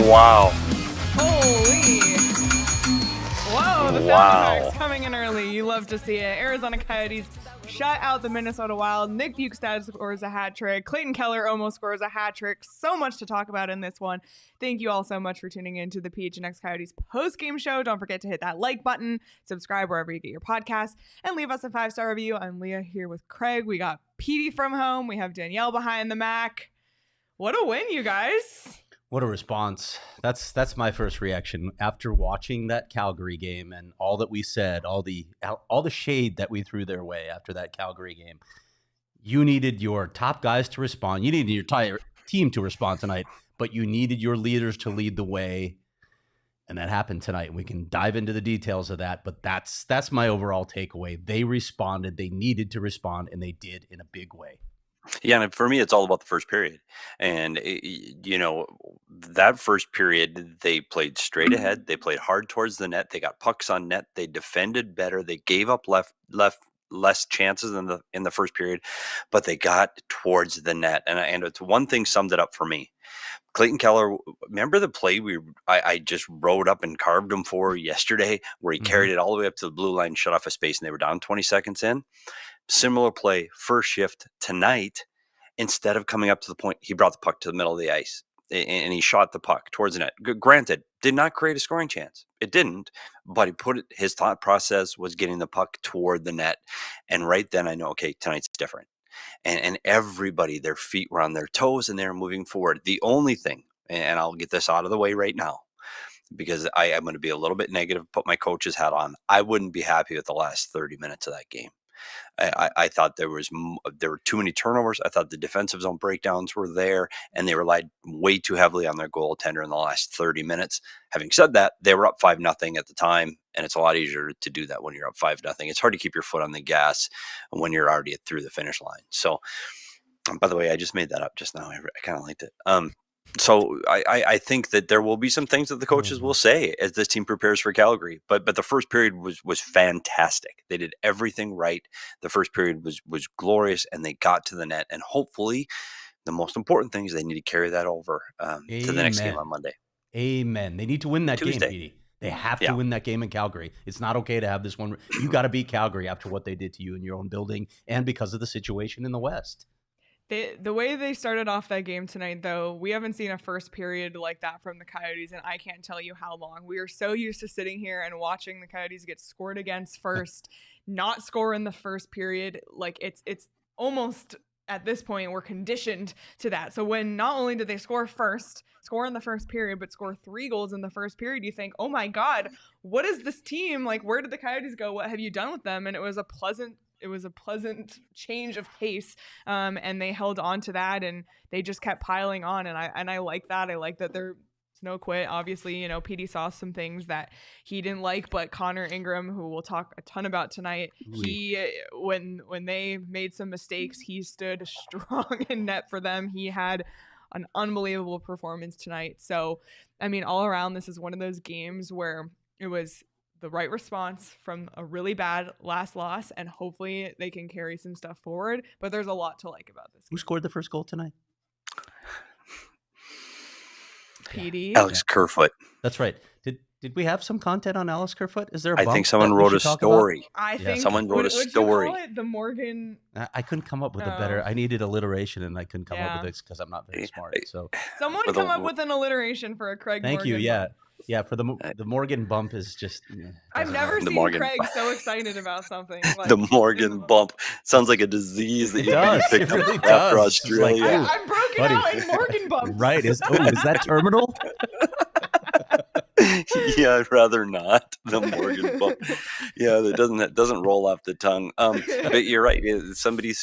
Wow. Holy. Whoa, the sound effects coming in early. You love to see it. Arizona Coyotes shut out the Minnesota Wild. Nick Bjugstad scores a hat trick. Clayton Keller almost scores a hat trick. So much to talk about in this one. Thank you all so much for tuning in to the PHNX Coyotes Postgame Show. Don't forget to hit that like button, subscribe wherever you get your podcasts, and leave us a 5-star review. I'm Leah here with Craig. We got Petey from home. We have Danielle behind the Mac. What a win, you guys. What a response. That's my first reaction after watching that Calgary game and all that we said, all the shade that we threw their way after that Calgary game. You needed your top guys to respond. You needed your entire team to respond tonight, but you needed your leaders to lead the way. And that happened tonight. We can dive into the details of that, but that's my overall takeaway. They responded, they needed to respond, and they did in a big way. Yeah, and for me, it's all about the first period. And, that first period, they played straight ahead. They played hard towards the net. They got pucks on net. They defended better. They gave up less chances in the first period, but they got towards the net. And it's one thing summed it up for me. Clayton Keller, remember the play I just rode up and carved him for yesterday where he carried it all the way up to the blue line, shut off a space, and they were down 20 seconds in? Similar play, first shift tonight. Instead of coming up to the point, he brought the puck to the middle of the ice and he shot the puck towards the net. Granted, did not create a scoring chance. It didn't, but his thought process was getting the puck toward the net. And right then I know, okay, tonight's different. And everybody, their feet were on their toes and they're moving forward. The only thing, and I'll get this out of the way right now, because I am going to be a little bit negative, put my coach's hat on. I wouldn't be happy with the last 30 minutes of that game. I thought there were too many turnovers. I thought the defensive zone breakdowns were there, and they relied way too heavily on their goaltender in the last 30 minutes. Having said that, they were up 5-0 at the time, and it's a lot easier to do that when you're up 5-0. It's hard to keep your foot on the gas when you're already through the finish line. So, by the way, I just made that up just now. I kind of liked it. So I think that there will be some things that the coaches will say as this team prepares for Calgary. But the first period was fantastic. They did everything right. The first period was glorious, and they got to the net. And hopefully, the most important thing is they need to carry that over to the next game on Monday. Amen. They need to win that Tuesday. game, Petey. They have to win that game in Calgary. It's not okay to have this one. You got to beat Calgary after what they did to you in your own building and because of the situation in the West. The way they started off that game tonight, though, we haven't seen a first period like that from the Coyotes, and I can't tell you how long. We are so used to sitting here and watching the Coyotes get scored against first, not score in the first period. Like it's almost at this point we're conditioned to that. So when not only did they score in the first period, but score 3 goals in the first period, you think, oh my God, what is this team? Like, where did the Coyotes go? What have you done with them? And it was a pleasant change of pace, and they held on to that, and they just kept piling on, and I like that. I like that there's no quit. Obviously, Petey saw some things that he didn't like, but Connor Ingram, who we'll talk a ton about tonight, when they made some mistakes, he stood strong in net for them. He had an unbelievable performance tonight. So, I mean, all around, this is one of those games where it was the right response from a really bad last loss, and hopefully they can carry some stuff forward. But there's a lot to like about this game. Who scored the first goal tonight? Petey. Alex Kerfoot. That's right. Did we have some content on Alex Kerfoot? Is there a bump? I think someone wrote a story. I think someone wrote a story. You call it the Morgan. I couldn't come up with a better. I needed alliteration, and I couldn't come up with it because I'm not very smart. So someone come up with an alliteration for a Craig. Thank Morgan you. Yeah. Bump. Yeah, for the Morgan bump is just. I've never seen Craig so excited about something. Like, the Morgan bump sounds like a disease that you can pick up really after Australia. Like, I'm broken out in Morgan bumps. Right? Is that terminal? Yeah, I'd rather not. The Morgan book. Yeah, that doesn't roll off the tongue. But you're right. Somebody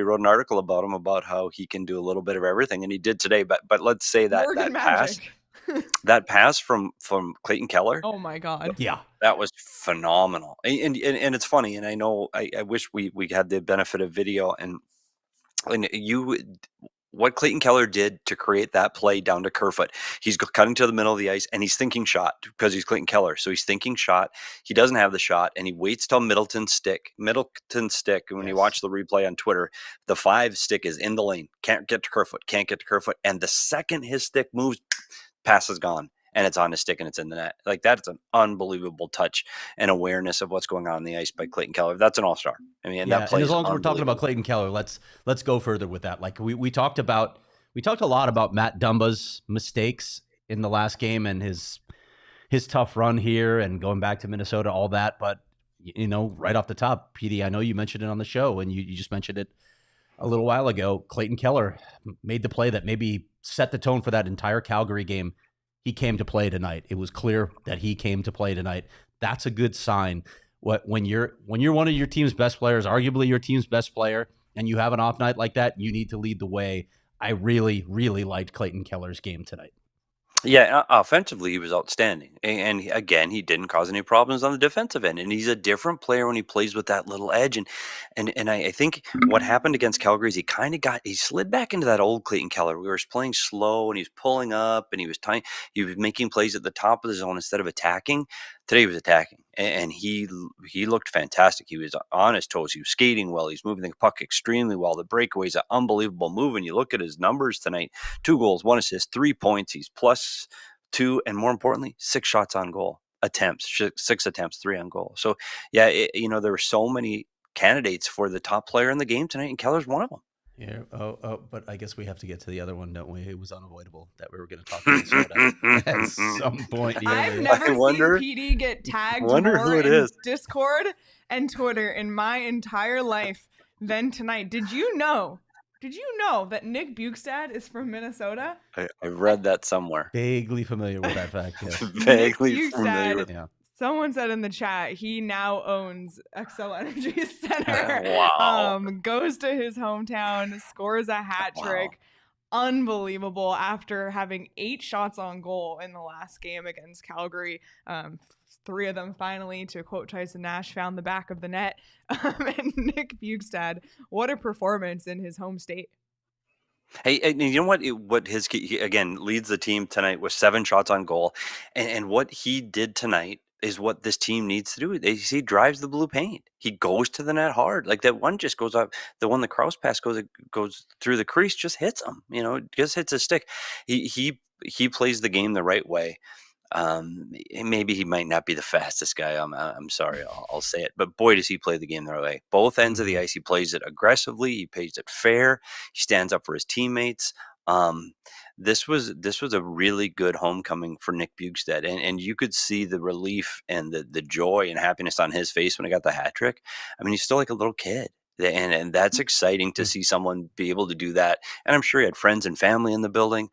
wrote an article about him about how he can do a little bit of everything, and he did today. But let's say that Morgan pass, Magic. that pass from Clayton Keller, Oh my God. Yeah. that was phenomenal. And it's funny, and I know I wish we had the benefit of video and what Clayton Keller did to create that play down to Kerfoot. He's cutting to the middle of the ice and he's thinking shot because he's Clayton Keller. So he's thinking shot. He doesn't have the shot and he waits till Middleton's stick. And when you watch the replay on Twitter, the 5 stick is in the lane. Can't get to Kerfoot. And the second his stick moves, pass is gone. And it's on his stick and it's in the net. Like, that's an unbelievable touch and awareness of what's going on the ice by Clayton Keller. That's an all-star. I mean, that play. And as long as we're talking about Clayton Keller, let's go further with that. Like we talked a lot about Matt Dumba's mistakes in the last game and his tough run here and going back to Minnesota, all that. But right off the top, Petey, I know you mentioned it on the show and you just mentioned it a little while ago. Clayton Keller made the play that maybe set the tone for that entire Calgary game. He came to play tonight. It was clear that he came to play tonight. That's a good sign. When you're one of your team's best players, arguably your team's best player, and you have an off night like that, you need to lead the way. I really, really liked Clayton Keller's game tonight. Yeah, offensively, he was outstanding. And again, he didn't cause any problems on the defensive end. And he's a different player when he plays with that little edge. And I think what happened against Calgary is he slid back into that old Clayton Keller. We were playing slow and he was pulling up and he was making plays at the top of the zone instead of attacking. Today he was attacking and he looked fantastic. He was on his toes. He was skating well. He's moving the puck extremely well. The breakaway's an unbelievable move. And you look at his numbers tonight, 2 goals, 1 assist, 3 points. He's +2. And more importantly, 6 shots on goal attempts, 6 attempts, 3 on goal. So yeah, there were so many candidates for the top player in the game tonight and Keller's one of them. Yeah. But I guess we have to get to the other one, don't we? It was unavoidable that we were going to talk Minnesota at some point here. I've never seen PD get tagged more in Discord and Twitter in my entire life than tonight. Did you know that Nick Bjugstad is from Minnesota? I've read that somewhere. Vaguely familiar with that fact. Yeah. Vaguely familiar. Yeah. Someone said in the chat he now owns Xcel Energy Center. Wow. Goes to his hometown, scores a hat trick. Wow. Unbelievable after having 8 shots on goal in the last game against Calgary. 3 of them finally, to quote Tyson Nash, found the back of the net. And Nick Bjugstad, what a performance in his home state. Hey, and you know what he again leads the team tonight with 7 shots on goal. And what he did tonight is what this team needs to do. He drives the blue paint. He goes to the net hard. Like that one just goes up. The one the Kraus pass goes through the crease, just hits him. Just hits his stick. He plays the game the right way. Maybe he might not be the fastest guy. I'm sorry, I'll say it, but boy, does he play the game the right way. Both ends of the ice, he plays it aggressively. He plays it fair. He stands up for his teammates. This was a really good homecoming for Nick Bjugstad, and you could see the relief and the joy and happiness on his face when he got the hat trick. I mean, he's still like a little kid. And that's exciting to see someone be able to do that. And I'm sure he had friends and family in the building.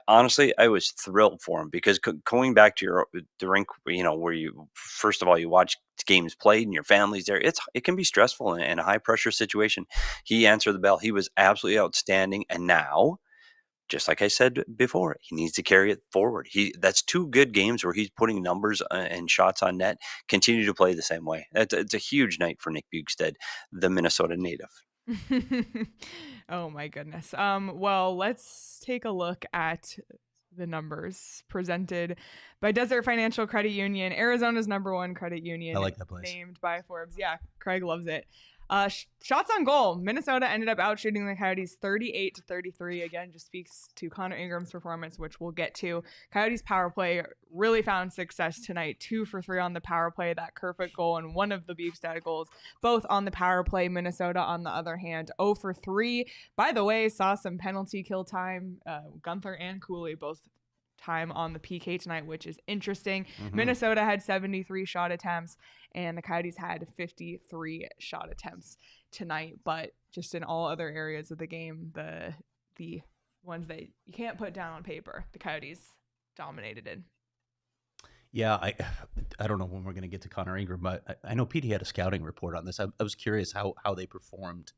I was thrilled for him because going back to the rink, where you, first of all, you watch games played and your family's there. It can be stressful in a high pressure situation. He answered the bell. He was absolutely outstanding. And now, just like I said before, he needs to carry it forward. That's 2 good games where he's putting numbers and shots on net. Continue to play the same way. It's a huge night for Nick Bjugstad, the Minnesota native. Oh my goodness. Well, let's take a look at the numbers presented by Desert Financial Credit Union, Arizona's #1 credit union. I like that place. Named by Forbes. Yeah, Craig loves it. Shots on goal. Minnesota ended up outshooting the Coyotes 38-33. Again, just speaks to Connor Ingram's performance, which we'll get to. Coyotes power play really found success tonight. 2 for 3 on the power play. That Kerfoot goal and one of the Bjugstad goals, both on the power play. Minnesota, on the other hand, 0 for 3. By the way, saw some penalty kill time. Gunther and Cooley both time on the PK tonight, which is interesting. Mm-hmm. Minnesota had 73 shot attempts and the Coyotes had 53 shot attempts tonight, but just in all other areas of the game, the ones that you can't put down on paper, the Coyotes dominated it. Yeah, I don't know when we're going to get to Connor Ingram, but I know Petey had a scouting report on this. I was curious how they performed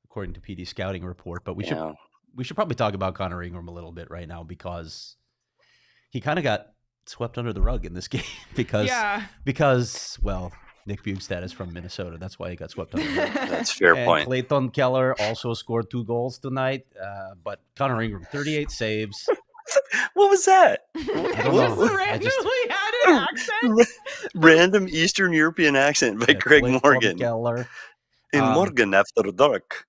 according to Petey's scouting report, but we should probably talk about Connor Ingram a little bit right now because he kind of got swept under the rug in this game because well, Nick Bjugstad is from Minnesota. That's why he got swept under the rug. That's a fair point. Clayton Keller also scored 2 goals tonight, but Connor Ingram, 38 saves. What was that? I don't know. Randomly had an accent. Random Eastern European accent by Craig Clayton Morgan. Keller. In Morgan after dark.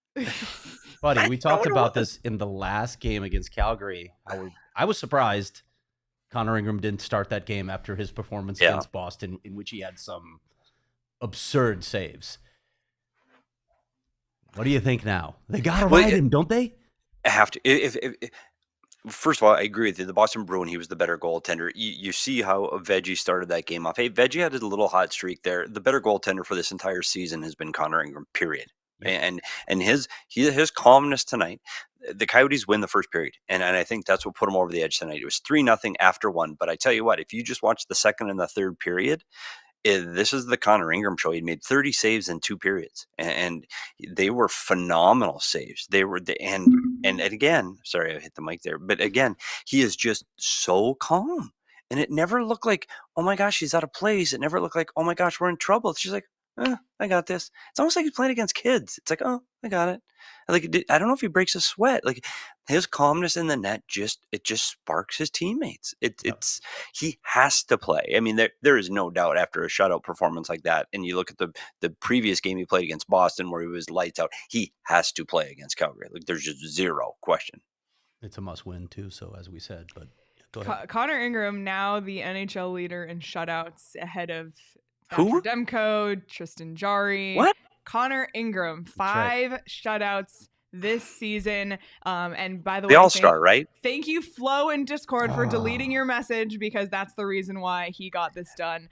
Buddy, we talked about this in the last game against Calgary. I was surprised Connor Ingram didn't start that game after his performance against Boston, in which he had some absurd saves. What do you think now? They got to ride him, don't they? Have to. If First of all, I agree with you. The Boston Bruin, he was the better goaltender. You see how Veggie started that game off. Hey, Veggie had a little hot streak there. The better goaltender for this entire season has been Connor Ingram, period. Yeah. And his calmness tonight, the Coyotes win the first period. And I think that's what put them over the edge tonight. It was 3-0 after 1. But I tell you what, if you just watch the second and the third period, this is the Connor Ingram show. He made 30 saves in 2 periods, and they were phenomenal saves. They were and again, sorry, I hit the mic there, but again, he is just so calm, and it never looked like, oh my gosh, he's out of place. It never looked like, oh my gosh, we're in trouble. It's just like, I got this. It's almost like he's playing against kids. It's like, oh, I got it. Like, I don't know if he breaks a sweat. Like, his calmness in the net just sparks his teammates. He has to play. I mean, there is no doubt after a shutout performance like that, and you look at the previous game he played against Boston where he was lights out, he has to play against Calgary. Like, there's just zero question. It's a must win too, so as we said, but go ahead. Connor Ingram, now the NHL leader in shutouts, ahead of who? Demko, Tristan Jarry. What? Connor Ingram, 5 shutouts this season. And by the way, the All-Star, right? Thank you, Flo in Discord, for deleting your message, because that's the reason why he got this done.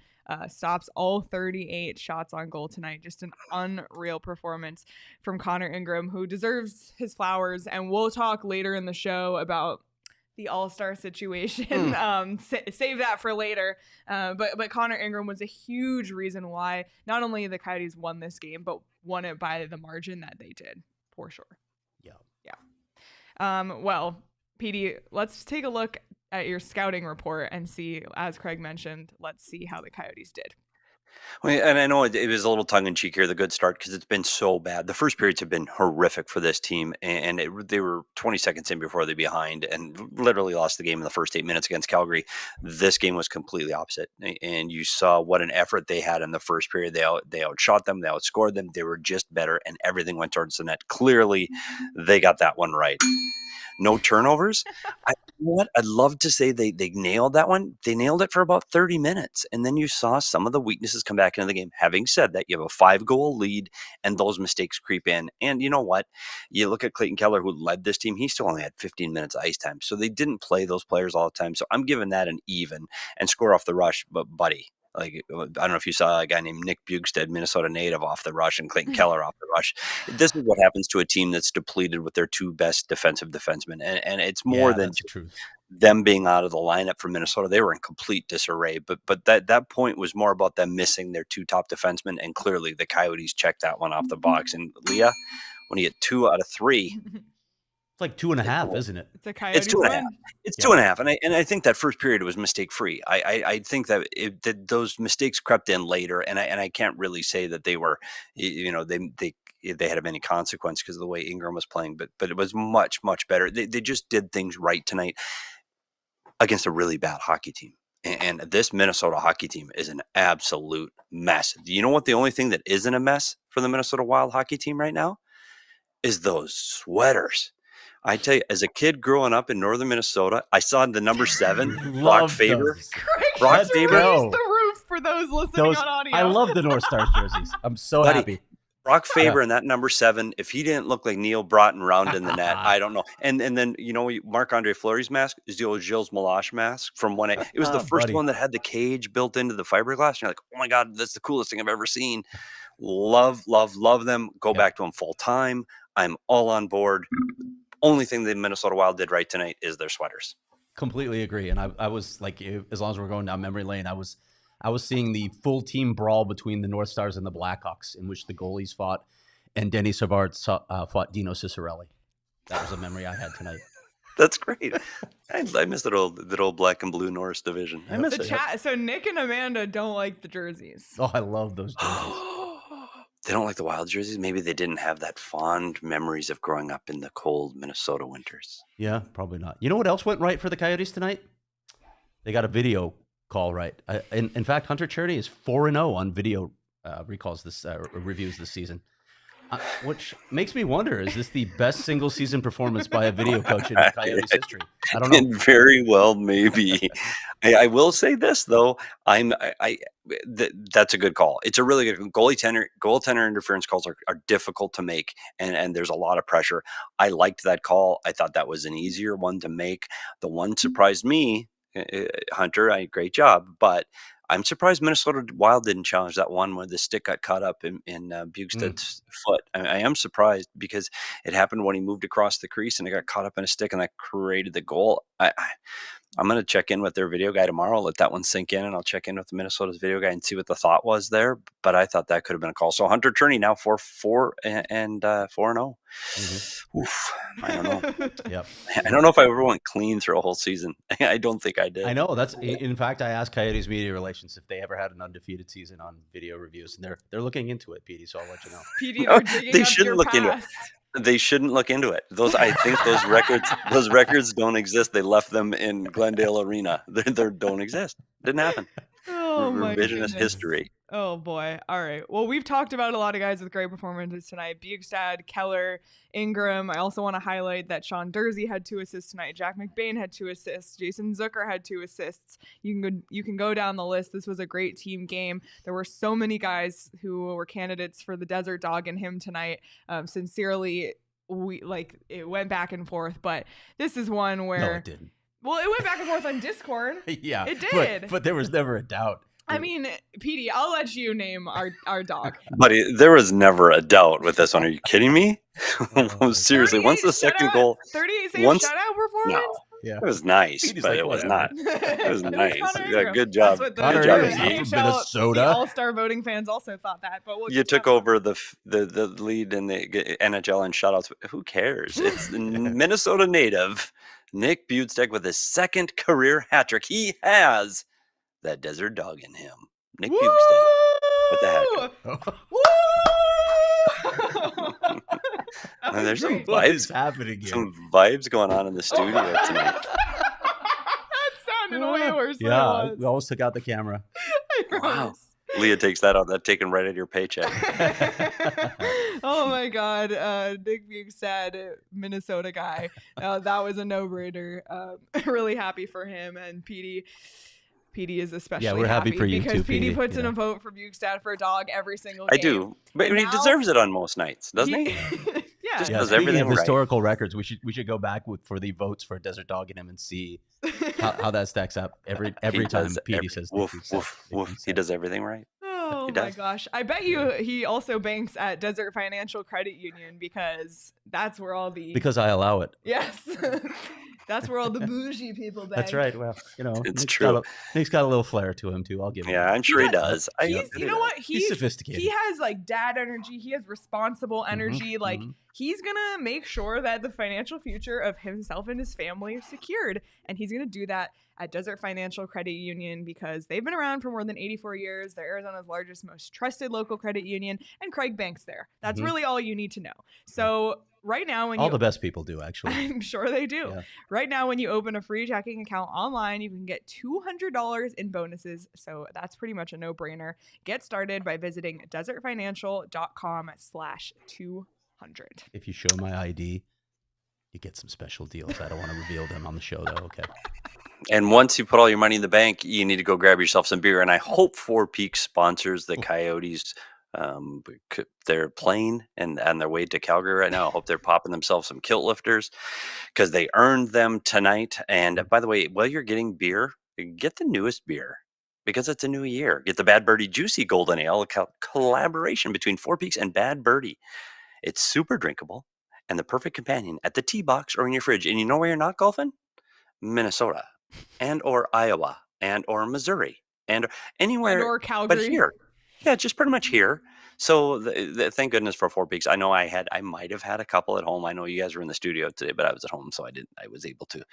Stops all 38 shots on goal tonight. Just an unreal performance from Connor Ingram, who deserves his flowers. And we'll talk later in the show about the All-Star situation. Save that for later. But Connor Ingram was a huge reason why not only the Coyotes won this game, but won it by the margin that they did, for sure. Yeah. Well, Petey, let's take a look at your scouting report and see, as Craig mentioned, let's see how the Coyotes did. Well, and I know it was a little tongue-in-cheek here, the good start, because it's been so bad. The first periods have been horrific for this team, and they were 20 seconds in before they behind and literally lost the game in the first 8 minutes against Calgary. This game was completely opposite, and you saw what an effort they had in the first period. They outshot them, they outscored them, they were just better, and everything went towards the net. Clearly, they got that one right. No turnovers. I'd love to say they nailed that one. They nailed it for about 30 minutes. And then you saw some of the weaknesses come back into the game. Having said that, you have a 5-goal lead and those mistakes creep in. And you know what? You look at Clayton Keller, who led this team. He still only had 15 minutes ice time. So they didn't play those players all the time. So I'm giving that an even and score off the rush. But buddy, like, I don't know if you saw a guy named Nick Bjugstad, Minnesota native, off the rush, and Clayton Keller off the rush. This is what happens to a team that's depleted with their 2 best defensive defensemen. And it's more than them being out of the lineup for Minnesota. They were in complete disarray. But that point was more about them missing their 2 top defensemen. And clearly the Coyotes checked that one off the box. And Leah, when you get 2 out of 3, it's like 2.5, isn't it? It's a Coyotes It's 2.5. It's 2.5, and I think that first period was mistake free. I think that those mistakes crept in later, and I can't really say that they were, they had of any consequence because of the way Ingram was playing, but it was much better. They just did things right tonight against a really bad hockey team. And this Minnesota hockey team is an absolute mess. You know what? The only thing that isn't a mess for the Minnesota Wild hockey team right now is those sweaters. I tell you, as a kid growing up in northern Minnesota, I saw the number 7, Brock Faber. Brock Faber raised the roof for those listening on audio. I love the North Stars jerseys. I'm so happy. Brock Faber and that number 7, if he didn't look like Neil Broughton round in the net, I don't know. And then, Marc-Andre Fleury's mask is the old Gilles Meloche mask from when it was the first one that had the cage built into the fiberglass. And you're like, oh my God, that's the coolest thing I've ever seen. Love them. Go back to them full time. I'm all on board. Only thing the Minnesota Wild did right tonight is their sweaters. Completely agree. And I was like, as long as we're going down memory lane, I was seeing the full team brawl between the North Stars and the Blackhawks, in which the goalies fought, and Denny Savard fought Dino Ciccarelli. That was a memory I had tonight. That's great. I miss that old black and blue Norris division. I miss The it. chat. So Nick and Amanda don't like the jerseys. Oh, I love those jerseys. They don't like the Wild jerseys. Maybe they didn't have that fond memories of growing up in the cold Minnesota winters. Yeah, probably not. You know what else went right for the Coyotes tonight? They got a video call right. In fact, Hunter Cherney is 4-0 on video recalls this reviews this season. Which makes me wonder, is this the best single season performance by a video coach in Coyotes history? I don't know. And very well, maybe. I will say this though. That's a good call. It's a really good goaltender interference calls are difficult to make, and there's a lot of pressure. I liked that call. I thought that was an easier one to make. The one surprised me, Hunter. Great job, but I'm surprised Minnesota Wild didn't challenge that one where the stick got caught up in Bjugstad's foot. I am surprised because it happened when he moved across the crease and it got caught up in a stick and that created the goal. I'm going to check in with their video guy tomorrow. I'll let that one sink in, and I'll check in with the Minnesota's video guy and see what the thought was there. But I thought that could have been a call. So Hunter Cherney now 4-4 and 4-0. Oof, I don't know. Yep. I don't know if I ever went clean through a whole season. I don't think I did. I know. In fact, I asked Coyotes Media Relations if they ever had an undefeated season on video reviews, and they're looking into it, Petey. So I'll let you know. Petey, they're digging They up shouldn't your look into it. past. They shouldn't look into it. I think those records don't exist. They left them in Glendale Arena. They don't exist. Didn't happen. Oh my Revisionist goodness. history. Oh boy. All right. Well, we've talked about a lot of guys with great performances tonight. Bjugstad, Keller, Ingram. I also want to highlight that Sean Durzi had 2 assists tonight. Jack McBain had 2 assists. Jason Zucker had 2 assists. You can go down the list. This was a great team game. There were so many guys who were candidates for the Desert Dog in him tonight. Sincerely, it went back and forth, but this is one where No, it didn't. Well, it went back and forth on Discord. Yeah, it did. But there was never a doubt. I mean, Petey, I'll let you name our dog. Buddy, there was never a doubt with this one. Are you kidding me? Seriously, once the second goal, 38 save shutout performance. No, yeah, it was nice, Petey's but like, it was whatever. not. It was nice. Connor Good job. That's what the Connor Good job, Ingram Pete. from NHL, Minnesota. the All-Star voting fans also thought that, but You took over the lead in the NHL in shutouts. Who cares? It's the Minnesota native Nick Bjugstad with his second career hat trick. He has that Desert Dog in him. Nick Bjugstad with the hat trick. Woo! And there's some What is vibes, happening here? some vibes going on in the studio tonight. That sounded way worse than Yeah, it we was. almost took out the camera. I Wow. promise. Leah takes that out. That's taken right out of your paycheck. Oh my God, Nick Bjugstad, Minnesota guy. That was a no-brainer. Really happy for him, and Petey is especially we're happy for you because too, Petey Petey, puts in yeah. a vote for Bjugstad for a dog every single I game. do, but And he now- deserves it on most nights, doesn't he? Yeah. Just Yeah, does speaking everything of right. historical records, we should go back for the votes for Desert Dog in him and see how that stacks up every He time does Petey says Nick woof, Bjugstad. woof, Nick woof. He Bjugstad. does everything right. Oh He my does. gosh. I bet you he also banks at Desert Financial Credit Union because that's where all the Because I allow it. Yes. That's where all the bougie people bank. That's right. Well, It's Nick's true. Nick's got a little flair to him too. I'll give him. Yeah, that. I'm sure he does. does. You know what? He's sophisticated. He has like dad energy. He has responsible energy. Like he's gonna make sure that the financial future of himself and his family are secured, and he's gonna do that at Desert Financial Credit Union because they've been around for more than 84 years. They're Arizona's largest, most trusted local credit union, and Craig banks there. That's really all you need to know. So right now, when All you the best people do, actually. I'm sure they do. Yeah. Right now, when you open a free checking account online, you can get $200 in bonuses. So that's pretty much a no-brainer. Get started by visiting desertfinancial.com/200. If you show my ID, you get some special deals. I don't want to reveal them on the show, though. Okay. And once you put all your money in the bank, you need to go grab yourself some beer. And I hope Four Peaks sponsors the Coyotes. They're playing and on their way to Calgary right now. I hope they're popping themselves some kilt lifters because they earned them tonight. And by the way, while you're getting beer, get the newest beer because it's a new year. Get the Bad Birdie Juicy Golden Ale, a collaboration between Four Peaks and Bad Birdie. It's super drinkable and the perfect companion at the tee box or in your fridge. And you know where you're not golfing? Minnesota and or Iowa and or Missouri and anywhere or but Calgary. here. Yeah, just pretty much here. So thank goodness for 4 Peaks. I know I might have had a couple at home. I know you guys were in the studio today, but I was at home, so I was able to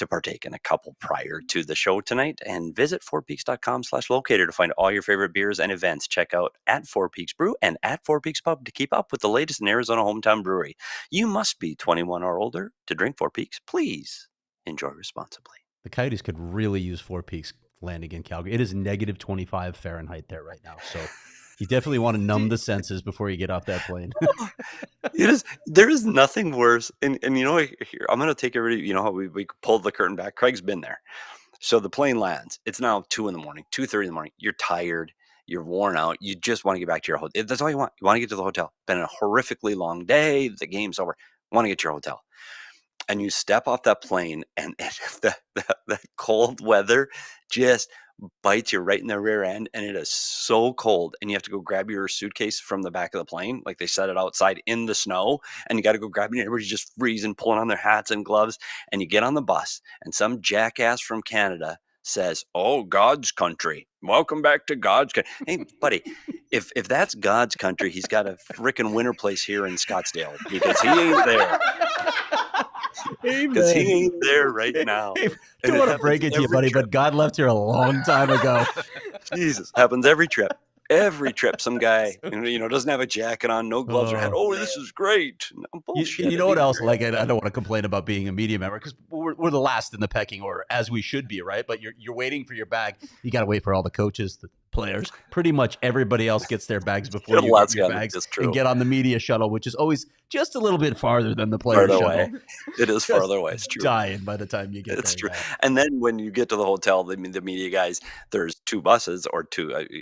partake in a couple prior to the show tonight. And visit 4peaks.com/locator to find all your favorite beers and events. Check out at 4 Peaks Brew and at 4 Peaks Pub to keep up with the latest in Arizona hometown brewery. You must be 21 or older to drink 4 Peaks. Please enjoy responsibly. The Coyotes could really use 4 Peaks landing in Calgary. It is negative 25 Fahrenheit there right now. So you definitely want to numb the senses before you get off that plane. There is nothing worse. And you know, here, I'm going to take everybody, you know how we pulled the curtain back. Craig's been there. So the plane lands. It's now 2 in the morning, 2:30 in the morning. You're tired. You're worn out. You just want to get back to your hotel. That's all you want. You want to get to the hotel. Been a horrifically long day. The game's over. Want to get to your hotel. And you step off that plane, and the cold weather just bites you right in the rear end, and it is so cold, and you have to go grab your suitcase from the back of the plane. Like, they set it outside in the snow, and you got to go grab it, and everybody's just freezing, pulling on their hats and gloves, and you get on the bus, and some jackass from Canada says, "Oh, God's country. Welcome back to God's country." Hey, buddy, if that's God's country, he's got a freaking winter place here in Scottsdale, because he ain't there. Because he ain't there right now. I don't want to break it to you, buddy, but God left here a long time ago. Jesus, happens every trip. Every trip, some guy, doesn't have a jacket on, no gloves or hat. Oh, this is great. No, bullshit. You know what else? Like, I don't want to complain about being a media member because we're the last in the pecking order, as we should be, right? But you're waiting for your bag. You got to wait for all the coaches, the players. Pretty much everybody else gets their bags before you get your bags and get on the media shuttle, which is always just a little bit farther than the player shuttle. Away. It is farther away. It's true. Dying by the time you get there. It's true. And then when you get to the hotel, the media guys, there's 2 buses or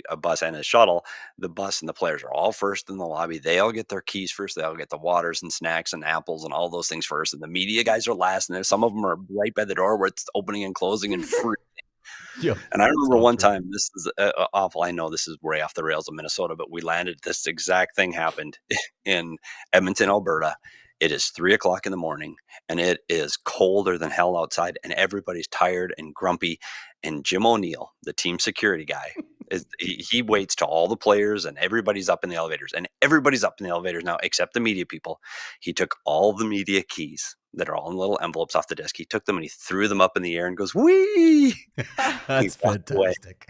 a bus and a shuttle. The bus and the players are all first in the lobby. They all get their keys first. They all get the waters and snacks and apples and all those things first. And the media guys are last. And some of them are right by the door where it's opening and closing and free. Yeah, and I remember one time, this is awful. I know this is way off the rails of Minnesota, but we landed. This exact thing happened in Edmonton, Alberta. It is 3:00 in the morning, and it is colder than hell outside, and everybody's tired and grumpy. And Jim O'Neill, the team security guy, he waits till all the players and everybody's up in the elevators, and everybody's up in the elevators now except the media people. He took all the media keys that are all in little envelopes off the desk. He took them and he threw them up in the air and goes, "Wee!" That's fantastic.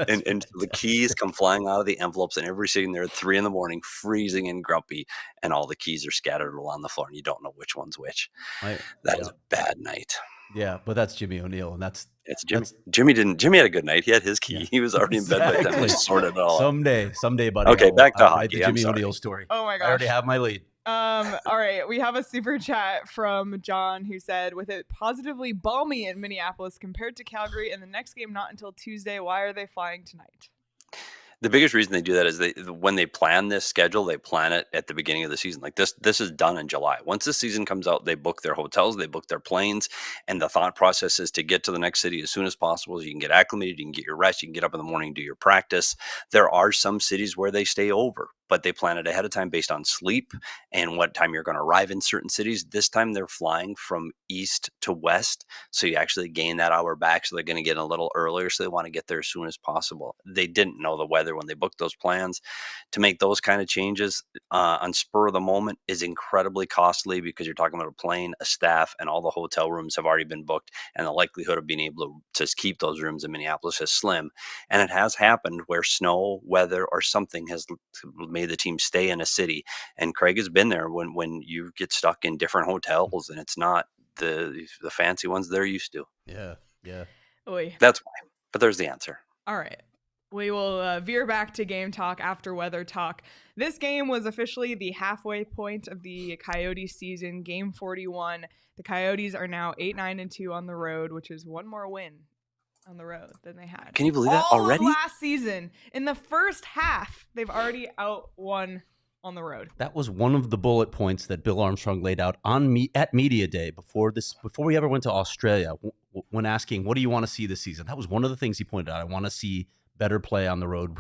And the keys come flying out of the envelopes, and everybody's sitting there at 3 in the morning, freezing and grumpy, and all the keys are scattered along the floor, and you don't know which one's which. That is a bad night. Yeah, but that's Jimmy O'Neill, and it's Jimmy. Jimmy had a good night. He had his key. Yeah, he was already in bed by the time he sorted it all. Someday, buddy. Okay, back to hockey. The Jimmy O'Neill story. Oh my gosh. I already have my lead. All right, we have a super chat from John who said, "With it positively balmy in Minneapolis compared to Calgary, and the next game not until Tuesday, why are they flying tonight?" The biggest reason they do that is when they plan this schedule, they plan it at the beginning of the season. Like this is done in July. Once the season comes out, they book their hotels, they book their planes, and the thought process is to get to the next city as soon as possible. So you can get acclimated, you can get your rest, you can get up in the morning, do your practice. There are some cities where they stay over, but they plan it ahead of time based on sleep and what time you're going to arrive in certain cities. This time they're flying from east to west, so you actually gain that hour back. So they're going to get a little earlier, so they want to get there as soon as possible. They didn't know the weather when they booked those plans. To make those kind of changes on spur of the moment is incredibly costly, because you're talking about a plane, a staff, and all the hotel rooms have already been booked, and the likelihood of being able to keep those rooms in Minneapolis is slim. And it has happened where snow, weather, or something has made the team stay in a city. And Craig has been there when you get stuck in different hotels and it's not the fancy ones they're used to. Yeah. Oy. That's why. But there's the answer. All right. We will veer back to game talk after weather talk. This game was officially the halfway point of the Coyotes season, game 41. The Coyotes are now 8-9-2 on the road, which is one more win on the road than they had. Can you believe that already? Last season, in the first half, they've already outwon on the road. That was one of the bullet points that Bill Armstrong laid out at Media Day before we ever went to Australia. When asking, what do you want to see this season? That was one of the things he pointed out. I want to see better play on the road.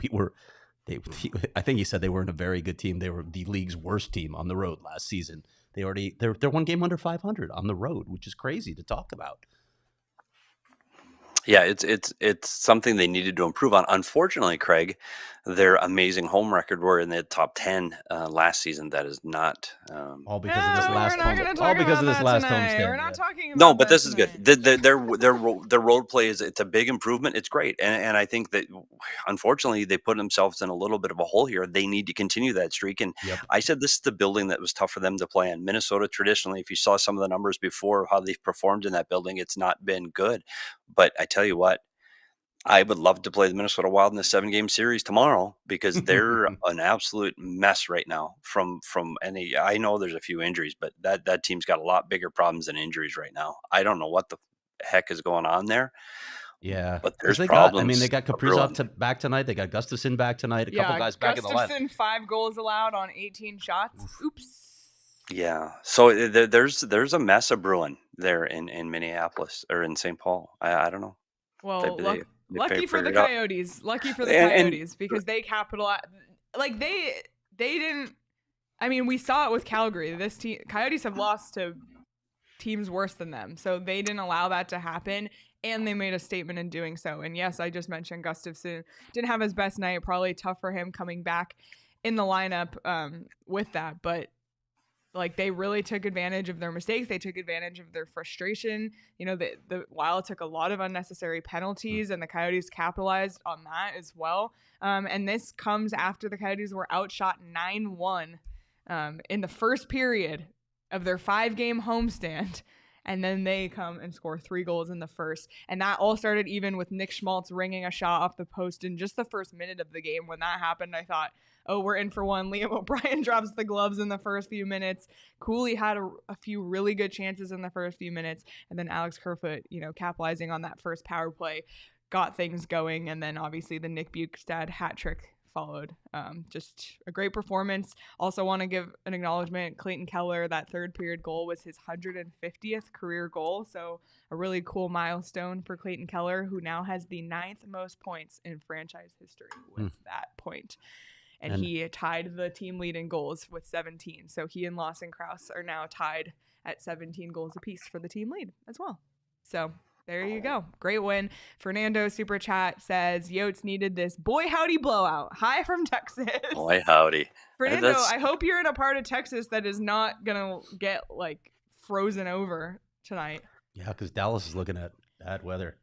I think he said they weren't a very good team. They were the league's worst team on the road last season. They're one game under 500 on the road, which is crazy to talk about. Yeah, it's something they needed to improve on. Unfortunately, Craig, their amazing home record were in the top 10 last season. That is not All because of this No, we're last not home. going to All talk because about of this that last tonight. We're homestand. not Yeah. talking no, about but that this is good. tonight. Their road play it's a big improvement. It's great, and I think that unfortunately they put themselves in a little bit of a hole here. They need to continue that streak. And Yep. I said this is the building that was tough for them to play in. Minnesota traditionally, if you saw some of the numbers before of how they've performed in that building, it's not been good. But I tell you what, I would love to play the Minnesota Wild in a 7-game series tomorrow because they're an absolute mess right now. From any, I know there's a few injuries, but that team's got a lot bigger problems than injuries right now. I don't know what the heck is going on there, Yeah, but because there's they got. I mean, problems they got brewing. Kaprizov back tonight. They got Gustafsson back tonight. A couple Yeah, guys back in the line. Gustafsson 5 goals allowed on 18 shots. Oops. Yeah, so there's a mess of brewing there in Minneapolis or in St. Paul. I don't know. Well, They lucky for the figured it out. Coyotes. Lucky for the And Coyotes because they capitalized. Like they didn't. I mean, we saw it with Calgary. This team, Coyotes have lost to teams worse than them, so they didn't allow that to happen, and they made a statement in doing so. And yes, I just mentioned Gustafsson didn't have his best night. Probably tough for him coming back in the lineup with that, but like they really took advantage of their mistakes. They took advantage of their frustration. You know, the Wild took a lot of unnecessary penalties, and the Coyotes capitalized on that as well. And this comes after the Coyotes were outshot 9-1 in the first period of their 5-game homestand. And then they come and score 3 goals in the first. And that all started even with Nick Schmaltz ringing a shot off the post in just the first minute of the game. When that happened, I thought, oh, we're in for one. Liam O'Brien drops the gloves in the first few minutes. Cooley had a few really good chances in the first few minutes. And then Alex Kerfoot, capitalizing on that first power play, got things going. And then obviously the Nick Bjugstad hat trick followed. Just a great performance. Also want to give an acknowledgement. Clayton Keller, that third period goal was his 150th career goal. So a really cool milestone for Clayton Keller, who now has the 9th most points in franchise history with that point. And he tied the team lead in goals with 17. So he and Lawson Krause are now tied at 17 goals apiece for the team lead as well. So there you go. Great win. Fernando Super Chat says, Yotes needed this boy howdy blowout. Hi from Texas. boy howdy. Fernando, I hope you're in a part of Texas that is not going to get like frozen over tonight. Yeah, because Dallas is looking at bad weather.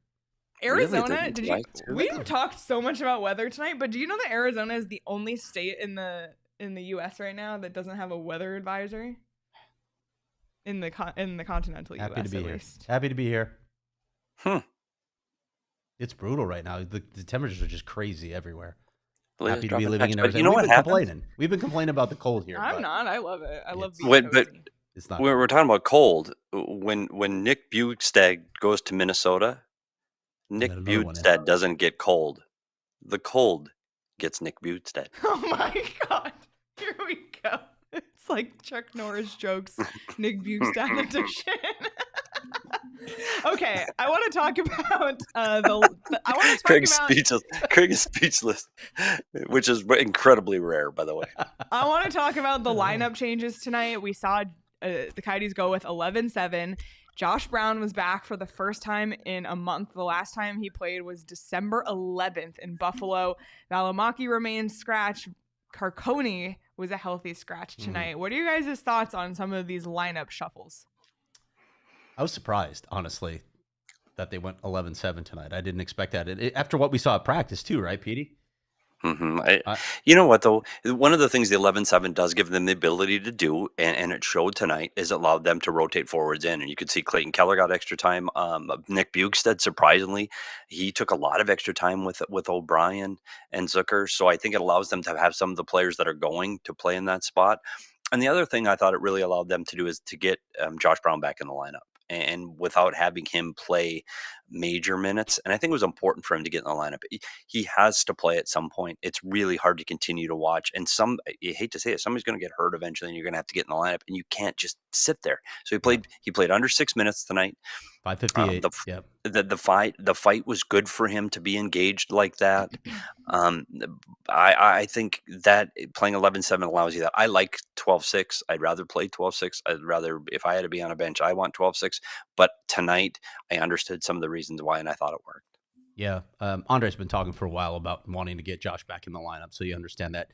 Arizona, we've talked so much about weather tonight, but do you know that Arizona is the only state in the US right now that doesn't have a weather advisory? In the continental US, Happy to be at here. least. Happy to be here. It's brutal right now. The temperatures are just crazy everywhere. Leah's Happy to be living in But Arizona. you know what happens? We've been complaining about the cold here. I'm not. I love it. I love being But cozy. It's not. we're talking about cold. When Nick Bjugstad goes to Minnesota, Nick Bjugstad doesn't get cold. The cold gets Nick Bjugstad. Oh my God. Here we go. It's like Chuck Norris jokes, Nick Bjugstad edition. Okay, I want to talk about Speechless. Craig is speechless, which is incredibly rare, by the way. I want to talk about the lineup changes tonight. We saw the Coyotes go with 11-7. Josh Brown was back for the first time in a month. The last time he played was December 11th in Buffalo. Valimaki remained scratched. Carconi was a healthy scratch tonight. What are you guys' thoughts on some of these lineup shuffles? I was surprised, honestly, that they went 11-7 tonight. I didn't expect that. After what we saw at practice too, right, Petey? You know what, though? One of the things the 11-7 does give them the ability to do, and it showed tonight, is it allowed them to rotate forwards in. And you could see Clayton Keller got extra time. Nick Bjugstad, surprisingly, he took a lot of extra time with O'Brien and Zucker. So I think it allows them to have some of the players that are going to play in that spot. And the other thing I thought it really allowed them to do is to get Josh Brown back in the lineup. And without having him play major minutes. And I think it was important for him to get in the lineup. He has to play at some point. It's really hard to continue to watch. And you hate to say it, somebody's going to get hurt eventually, and you're going to have to get in the lineup, and you can't just sit there. So he played under 6 minutes tonight. 5:58. The fight was good for him to be engaged like that. I think that playing 11-7 allows you that. I like 12-6. I'd rather play 12-6. I'd rather, if I had to be on a bench, I want 12-6. But tonight, I understood some of the reasons why, and I thought it worked. Yeah. Andre's been talking for a while about wanting to get Josh back in the lineup, so you understand that.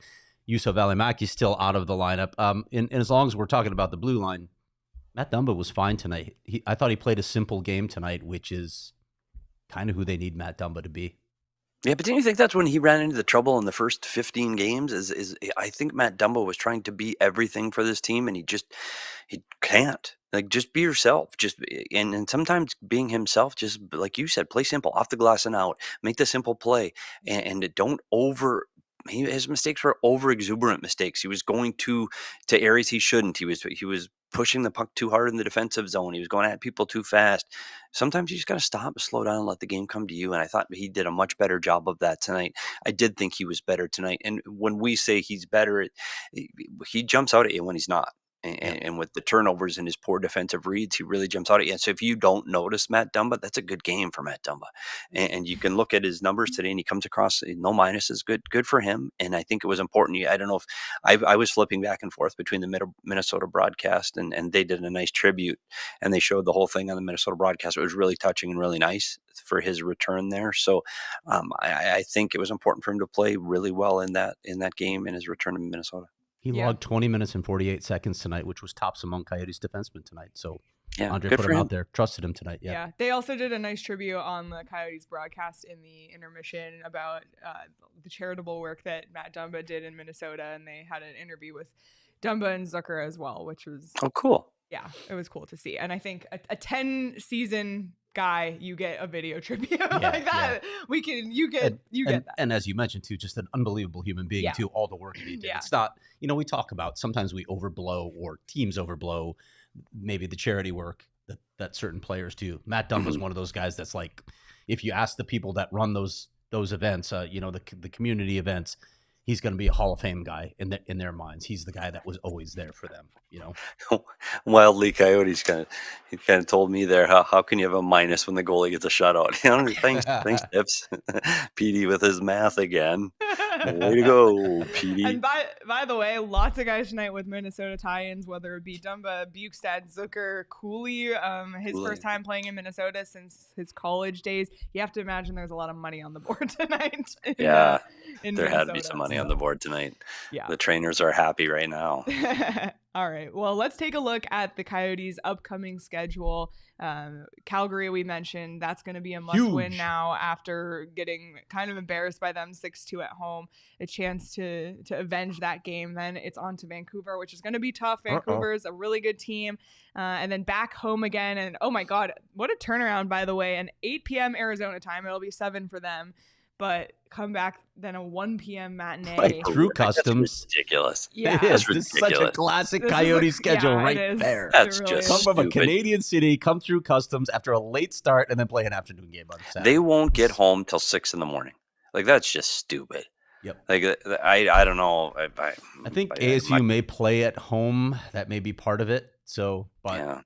Juuso Välimäki's still out of the lineup. And as long as we're talking about the blue line, Matt Dumba was fine tonight. I thought he played a simple game tonight, which is kind of who they need Matt Dumba to be. Yeah, but didn't you think that's when he ran into the trouble in the first 15 games? Is I think Matt Dumba was trying to be everything for this team, and he can't. Like, just be yourself. And sometimes being himself, just like you said, play simple, off the glass and out. Make the simple play, and don't over. His mistakes were over exuberant mistakes. He was going to areas he shouldn't. He was pushing the puck too hard in the defensive zone. He was going at people too fast. Sometimes you just got to stop, slow down, and let the game come to you. And I thought he did a much better job of that tonight. I did think he was better tonight. And when we say he's better, he jumps out at you when he's not. And with the turnovers and his poor defensive reads, he really jumps out at you. And so if you don't notice Matt Dumba, that's a good game for Matt Dumba. And you can look at his numbers today, and he comes across no minuses. Good for him. And I think it was important. I don't know if I was flipping back and forth between the Minnesota broadcast and they did a nice tribute, and they showed the whole thing on the Minnesota broadcast. It was really touching and really nice for his return there. So I think it was important for him to play really well in that game in his return to Minnesota. He logged 20 minutes and 48 seconds tonight, which was tops among Coyotes defensemen tonight. So Andre put him out there, trusted him tonight. Yeah. They also did a nice tribute on the Coyotes broadcast in the intermission about the charitable work that Matt Dumba did in Minnesota, and they had an interview with Dumba and Zucker as well, which was cool. Yeah, it was cool to see. And I think a 10-season guy, you get a video tribute like that. Yeah. You get that. And as you mentioned too, just an unbelievable human being too, all the work that he did. Yeah. It's not, we talk about sometimes we overblow or teams overblow maybe the charity work that certain players do. Matt Dumba is one of those guys that's like, if you ask the people that run those events, the community events, he's going to be a Hall of Fame guy in their minds. He's the guy that was always there for them, Wildly Coyotes kind of told me there, how can you have a minus when the goalie gets a shutout? Thanks, Tips. Petey with his math again. Way to go, Petey. And by the way, lots of guys tonight with Minnesota tie-ins, whether it be Dumba, Bjugstad, Zucker, Cooley, his first time playing in Minnesota since his college days. You have to imagine there's a lot of money on the board tonight. There had to be some money on the board tonight. Yeah. The trainers are happy right now. All right. Well, let's take a look at the Coyotes' upcoming schedule. Calgary, we mentioned, that's going to be a must-win now after getting kind of embarrassed by them 6-2 at home. A chance to avenge that game. Then it's on to Vancouver, which is going to be tough. Vancouver is a really good team. And then back home again. And, oh, my God, what a turnaround, by the way. An 8 p.m. Arizona time. It'll be 7 for them. But come back then a 1 p.m. matinee. Like through Customs. That's ridiculous. Yeah. This is such a classic Coyote schedule there. That's really just come from a stupid. Canadian city, come through Customs after a late start, and then play an afternoon game on Saturday. They won't get home till 6 a.m. Like, that's just stupid. Yep. Like, I don't know. I think ASU may play at home. That may be part of it. So, but yeah.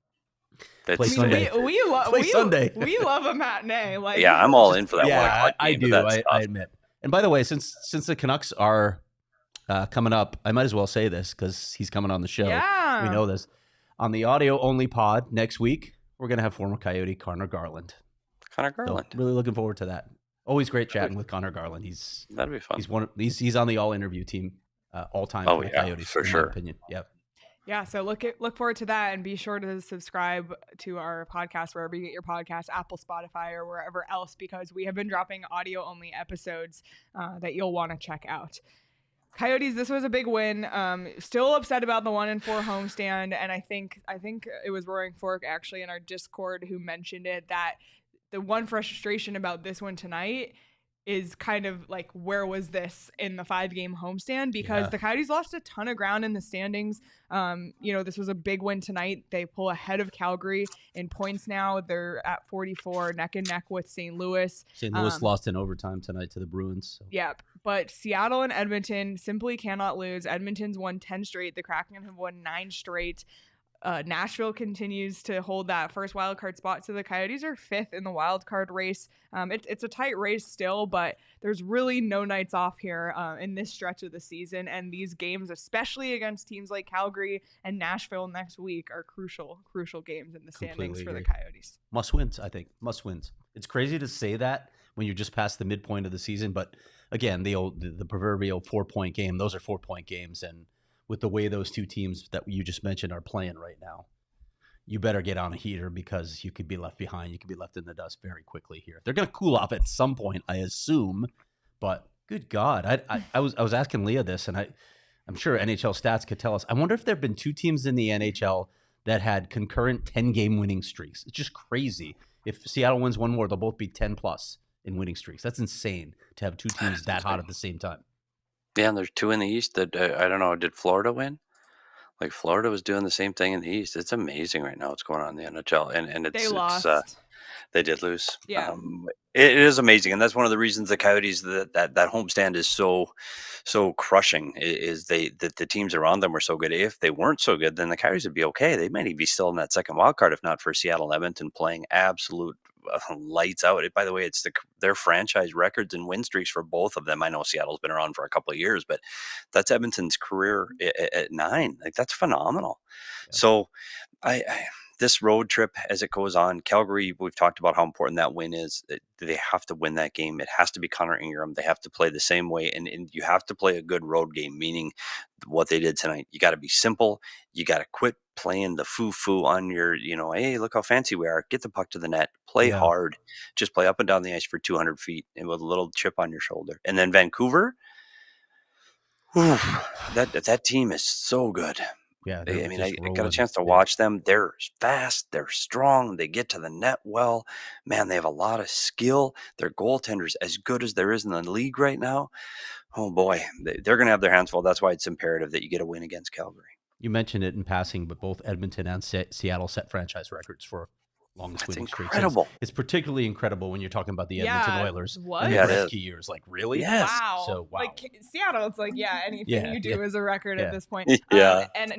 Play Sunday. Sunday. We love a matinee. Like, I'm all in for that. Yeah, I do. I admit. And by the way, since the Canucks are coming up, I might as well say this because he's coming on the show. Yeah. We know this. On the audio only pod next week, we're gonna have former Coyote Connor Garland. So really looking forward to that. Always great chatting with Connor Garland. That'd be fun. He's on the all interview team all time for the Coyotes. For sure. My opinion. Yep. Yeah, so look forward to that, and be sure to subscribe to our podcast wherever you get your podcasts, Apple, Spotify, or wherever else, because we have been dropping audio-only episodes that you'll want to check out. Coyotes, this was a big win. Still upset about the 1-4 homestand, and I think it was Roaring Fork actually in our Discord who mentioned it, that the one frustration about this one tonight is kind of like, where was this in the 5-game homestand? Because the Coyotes lost a ton of ground in the standings. This was a big win tonight. They pull ahead of Calgary in points now. They're at 44, neck and neck with St. Louis. St. Louis lost in overtime tonight to the Bruins. So. Yep. But Seattle and Edmonton simply cannot lose. Edmonton's won 10 straight. The Kraken have won 9 straight. Nashville continues to hold that first wild card spot, so the Coyotes are 5th in the wild card race. It's a tight race still, but there's really no nights off here in this stretch of the season, and these games, especially against teams like Calgary and Nashville next week, are crucial games in the standings for the Coyotes. Must wins, I think. Must wins. It's crazy to say that when you're just past the midpoint of the season. But again, the proverbial 4-point game, those are 4-point games. And with the way those two teams that you just mentioned are playing right now, you better get on a heater because you could be left behind. You could be left in the dust very quickly here. They're going to cool off at some point, I assume. But good God, I was asking Leah this, and I'm sure NHL stats could tell us. I wonder if there have been two teams in the NHL that had concurrent 10-game winning streaks. It's just crazy. If Seattle wins one more, they'll both be 10+ in winning streaks. That's insane to have two teams that hot at the same time. Yeah, and there's two in the East that I don't know. Did Florida win? Like Florida was doing the same thing in the East. It's amazing right now what's going on in the NHL, and They lost. they did lose. Yeah. It is amazing, and that's one of the reasons the Coyotes that homestand is so crushing. Is that the teams around them were so good. If they weren't so good, then the Coyotes would be okay. They might even be still in that second wild card if not for Seattle and Edmonton playing absolute lights out. By the way, it's their franchise records and win streaks for both of them. I know Seattle's been around for a couple of years, but that's Edmonton's career at 9. Like that's phenomenal. Yeah. So this road trip as it goes on, Calgary, we've talked about how important that win is. They have to win that game. It has to be Connor Ingram. They have to play the same way, and you have to play a good road game, meaning what they did tonight. You got to be simple. You got to quit playing the foo-foo on your, hey, look how fancy we are. Get the puck to the net. Play hard. Just play up and down the ice for 200 feet and with a little chip on your shoulder. And then Vancouver, that team is so good. Yeah, I got a chance to watch them. They're fast. They're strong. They get to the net well. Man, they have a lot of skill. Their goaltender's as good as there is in the league right now. Oh, boy. They're going to have their hands full. That's why it's imperative that you get a win against Calgary. You mentioned it in passing, but both Edmonton and Seattle set franchise records for longest winning streaks. Incredible. It's particularly incredible when you're talking about the Edmonton Oilers what? and the Gretzky years. Like, really? Yes. Wow. So, wow. Like Seattle, it's like, anything you do is a record at this point. And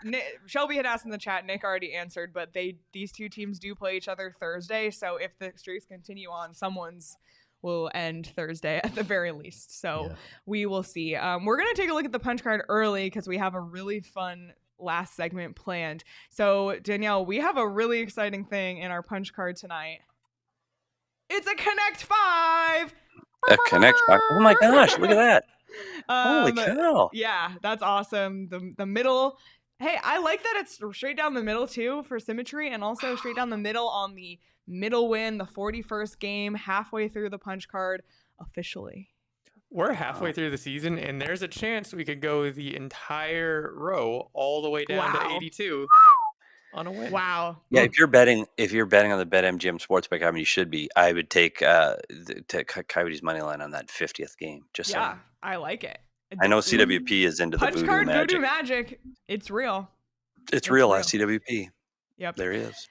Nick, Shelby had asked in the chat, Nick already answered, but these two teams do play each other Thursday. So if the streaks continue on, someone's will end Thursday at the very least. So we will see. We're going to take a look at the punch card early because we have a really fun last segment planned. So Danielle, we have a really exciting thing in our punch card tonight. It's a Connect 5. A Connect 5. Oh my gosh, look at that. Holy cow. Yeah, that's awesome. The middle. Hey, I like that it's straight down the middle too for symmetry, and also straight down the middle on the middle win, the 41st game, halfway through the punch card officially. We're halfway through the season, and there's a chance we could go the entire row all the way down to 82 on a win. Wow. Yeah, if you're betting on the BetMGM Sportsbook, I mean, you should be. I would take Coyotes money line on that 50th game. Just saying. I like it. I know CWP is into the punch voodoo card, magic. Voodoo magic. It's real. It's real. CWP. Yep. There he is.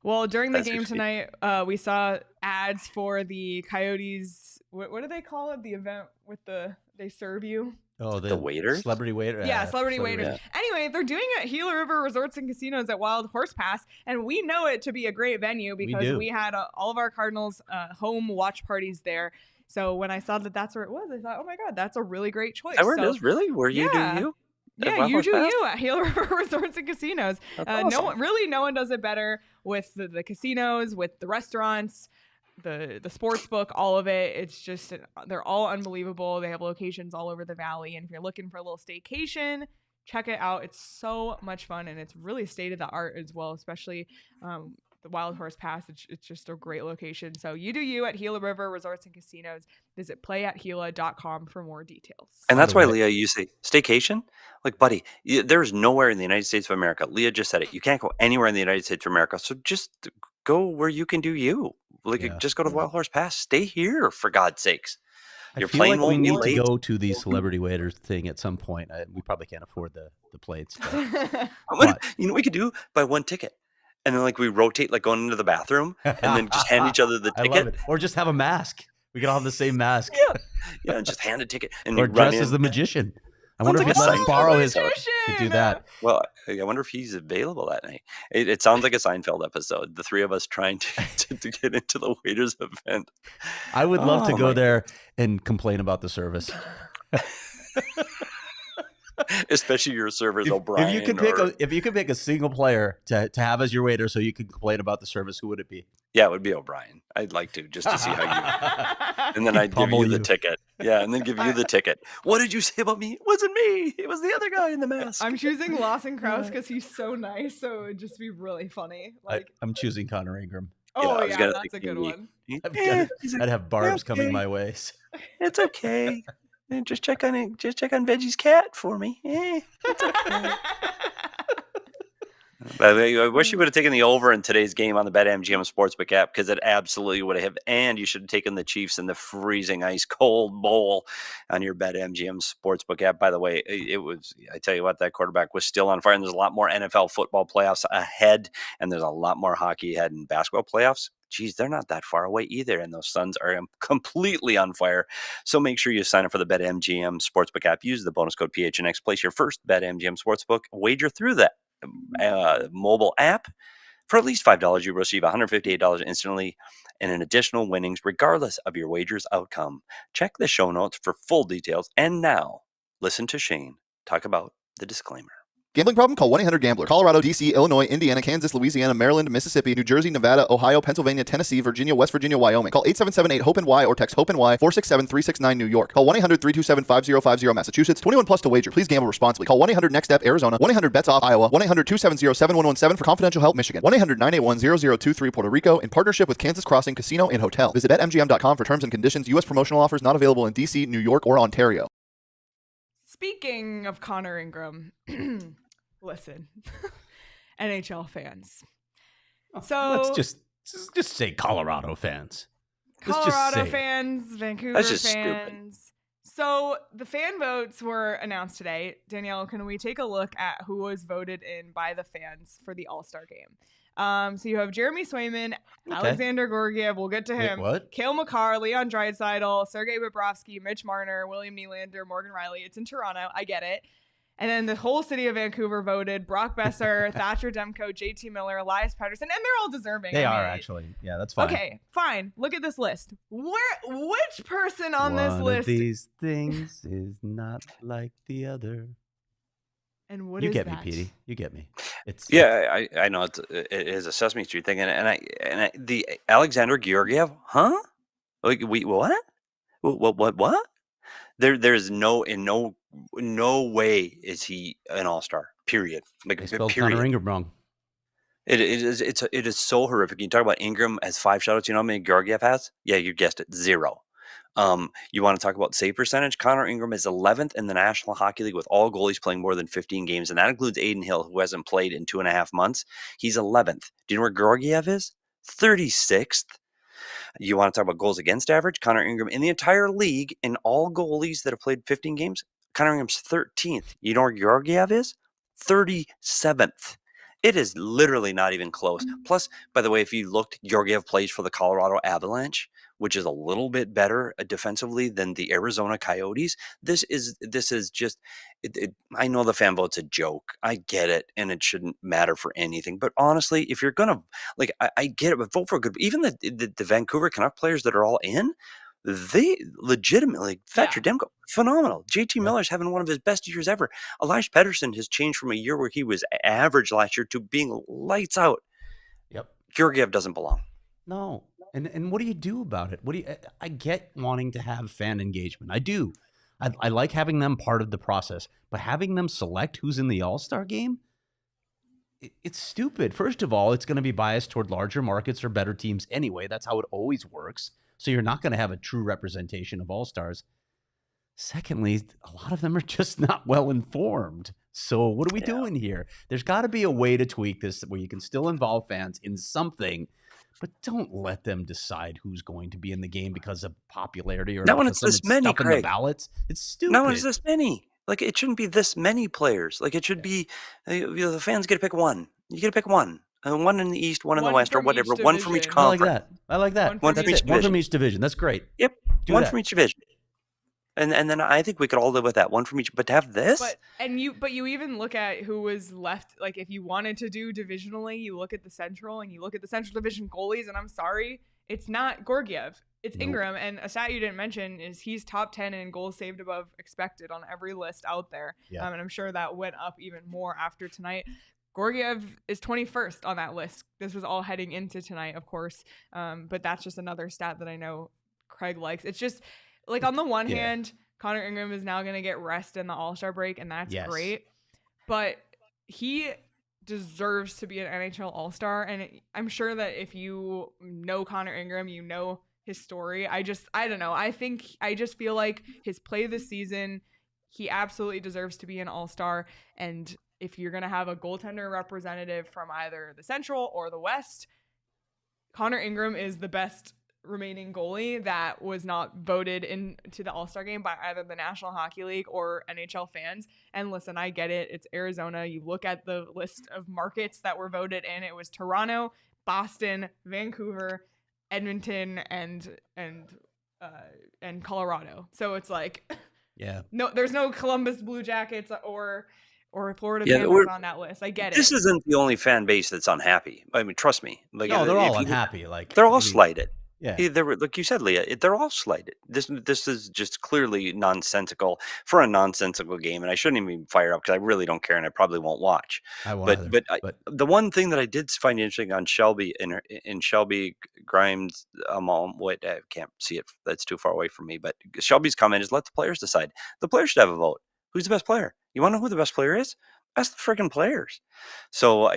Well, during the game tonight, we saw ads for the Coyotes. What do they call it? The event with they serve you. Oh, the waiters? Celebrity waiter. Yeah, celebrity waiters. Yeah. Anyway, they're doing it at Gila River Resorts and Casinos at Wild Horse Pass, and we know it to be a great venue because we had all of our Cardinals home watch parties there. So when I saw that that's where it was, I thought, oh my God, that's a really great choice. Is that where it is? Really? Where you do you? Yeah, you do you at Gila River Resorts and Casinos. Awesome. No one does it better with the casinos, with the restaurants, the sports book, all of it. It's just, they're all unbelievable. They have locations all over the valley. And if you're looking for a little staycation, check it out. It's so much fun, and it's really state of the art as well, especially the Wild Horse Pass. It's just a great location. So you do you at Gila River Resorts and Casinos. Visit playatgila.com for more details. And that's why, Leah, you say staycation? Like, buddy, there's nowhere in the United States of America. Leah just said it. You can't go anywhere in the United States of America. So just go where you can do you. Like, just go to the Wild Horse Pass. Stay here, for God's sakes. I feel like we need to go to the celebrity waiters thing at some point. We probably can't afford the plates. But you know what we could do? Buy one ticket. And then, like, we rotate, like, going into the bathroom, and then just hand each other the ticket. I love it. Or just have a mask. We could all have the same mask. Yeah, and just hand a ticket. And or dress as the magician. I wonder if we let him borrow his to do that. Well, I wonder if he's available that night. It sounds like a Seinfeld episode. The three of us trying to get into the waiters event. I would love to go there and complain about the service. Especially your servers, O'Brien. If you could pick a single player to have as your waiter so you could complain about the service, who would it be? Yeah, it would be O'Brien. I'd like to, just to see how you. And then I'd give you the ticket. Yeah, and then give you the ticket. What did you say about me? It wasn't me. It was the other guy in the mask. I'm choosing Lawson Krause because he's so nice, so it would just be really funny. I'm choosing Connor Ingram. Oh, yeah, that's a good one. I'd have barbs coming my way. It's okay. Just check on Veggie's cat for me. It's okay. I wish you would have taken the over in today's game on the BetMGM Sportsbook app, because it absolutely would have. And you should have taken the Chiefs in the freezing ice cold bowl on your BetMGM Sportsbook app. By the way, I tell you what, that quarterback was still on fire. And there's a lot more NFL football playoffs ahead, and there's a lot more hockey ahead in basketball playoffs. Geez, they're not that far away either, and those Suns are completely on fire. So make sure you sign up for the BetMGM Sportsbook app. Use the bonus code PHNX. Place your first BetMGM Sportsbook wager through that mobile app. For at least $5, you receive $158 instantly and an additional winnings regardless of your wager's outcome. Check the show notes for full details. And now, listen to Shane talk about the disclaimer. Gambling problem? Call 1-800-GAMBLER. Colorado, D.C., Illinois, Indiana, Kansas, Louisiana, Maryland, Mississippi, New Jersey, Nevada, Ohio, Pennsylvania, Tennessee, Virginia, West Virginia, Wyoming. Call 877-8-HOPE-NY or text HOPE-NY 467-369 New York. Call 1-800-327-5050 Massachusetts. 21 plus to wager. Please gamble responsibly. Call 1-800-NEXT-STEP Arizona. 1-800-BETS-OFF Iowa. 1-800-270-7117 for confidential help Michigan. 1-800-981-0023 Puerto Rico in partnership with Kansas Crossing Casino and Hotel. Visit BetMGM.com for terms and conditions. U.S. promotional offers not available in D.C., New York, or Ontario. Speaking of Connor Ingram, listen, NHL fans. So let's just say Colorado fans. Colorado fans, Vancouver That's just fans. stupid. So the fan votes were announced today. Danielle, can we take a look at who was voted in by the fans for the All-Star game? So you have Jeremy Swayman, Alexander Georgiev, we'll get to him. Wait, what? Cale Makar, Leon Draisaitl, Sergei Bobrovsky, Mitch Marner, William Nylander, Morgan Riley. It's in Toronto. I get it. And then the whole city of Vancouver voted. Brock Besser, Thatcher Demko, JT Miller, Elias Pettersson, and they're all deserving. They are actually. Yeah, that's fine. Okay, fine. Look at this list. Which person on this list? One of these things is not like the other. And what you is get that? me, Petey. You get me. I know it is a Sesame Street thing, and the Alexander Georgiev, huh? Like what? What? There's no way is he an All-Star. Period. Like, They spelled period. Connor Ingram wrong. It is so horrific. You talk about Ingram has 5 shutouts. You know how many Georgiev has? Yeah, you guessed it, 0. You want to talk about save percentage? Connor Ingram is 11th in the National Hockey League with all goalies playing more than 15 games, and that includes Aiden Hill, who hasn't played in 2.5 months. He's 11th. Do you know where Georgiev is? 36th. You want to talk about goals against average? Connor Ingram in the entire league, in all goalies that have played 15 games, Connor Ingram's 13th. You know where Georgiev is? 37th. It is literally not even close. Plus, by the way, if you looked, Georgiev plays for the Colorado Avalanche, which is a little bit better defensively than the Arizona Coyotes. This is just, I know the fan vote's a joke. I get it, and it shouldn't matter for anything. But honestly, if you're going to, like, I get it, but vote for a good, even the Vancouver Canuck players that are all in, they legitimately, Thatcher Demko, phenomenal. JT Miller's having one of his best years ever. Elias Pettersson has changed from a year where he was average last year to being lights out. Yep. Georgiev doesn't belong. No. And what do you do about it? I get wanting to have fan engagement. I do. I like having them part of the process, but having them select who's in the All-Star game, it's stupid. First of all, it's going to be biased toward larger markets or better teams anyway. That's how it always works. So you're not going to have a true representation of All-Stars. Secondly, a lot of them are just not well informed. So what are we doing here? There's got to be a way to tweak this where you can still involve fans in something, but don't let them decide who's going to be in the game because of popularity or not when it's this many, Craig. In the ballots. It's stupid. Not when it's this many. Like, it shouldn't be this many players. Like, it should be the fans get to pick one. You get to pick one. One in the East, one in the West, or whatever. One from each conference. I like that. One from each division. That's great. Yep. One from each division. And then I think we could all live with that. One from each. But to have this? But you even look at who was left. Like, if you wanted to do divisionally, you look at the Central and you look at the Central Division goalies. And I'm sorry, it's not Georgiev. It's Nope. Ingram. And a stat you didn't mention is he's top 10 in goals saved above expected on every list out there. Yeah. And I'm sure that went up even more after tonight. Georgiev is 21st on that list. This was all heading into tonight, of course. But that's just another stat that I know Craig likes. It's just like on the one hand, Connor Ingram is now going to get rest in the All-Star break, and that's great. But he deserves to be an NHL All-Star. And I'm sure that if you know Connor Ingram, you know his story. I don't know. I just feel like his play this season, he absolutely deserves to be an All-Star. And if you're going to have a goaltender representative from either the Central or the West, Connor Ingram is the best remaining goalie that was not voted into the All-Star game by either the National Hockey League or NHL fans. And listen, I get it. It's Arizona. You look at the list of markets that were voted in. It was Toronto, Boston, Vancouver, Edmonton, and Colorado. So it's like, no, there's no Columbus Blue Jackets or Florida Panthers on that list. I get it. This isn't the only fan base that's unhappy. I mean, trust me. Like, no, they're all unhappy. Like they're all slighted. Yeah, like you said, Leah, they're all slighted. This is just clearly nonsensical for a nonsensical game, and I shouldn't even fire up because I really don't care, and I probably won't watch. I won't. But the one thing that I did find interesting on Shelby in Shelby Grimes, wait, I can't see it. That's too far away from me. But Shelby's comment is let the players decide. The players should have a vote. Who's the best player? You want to know who the best player is? Ask the freaking players. So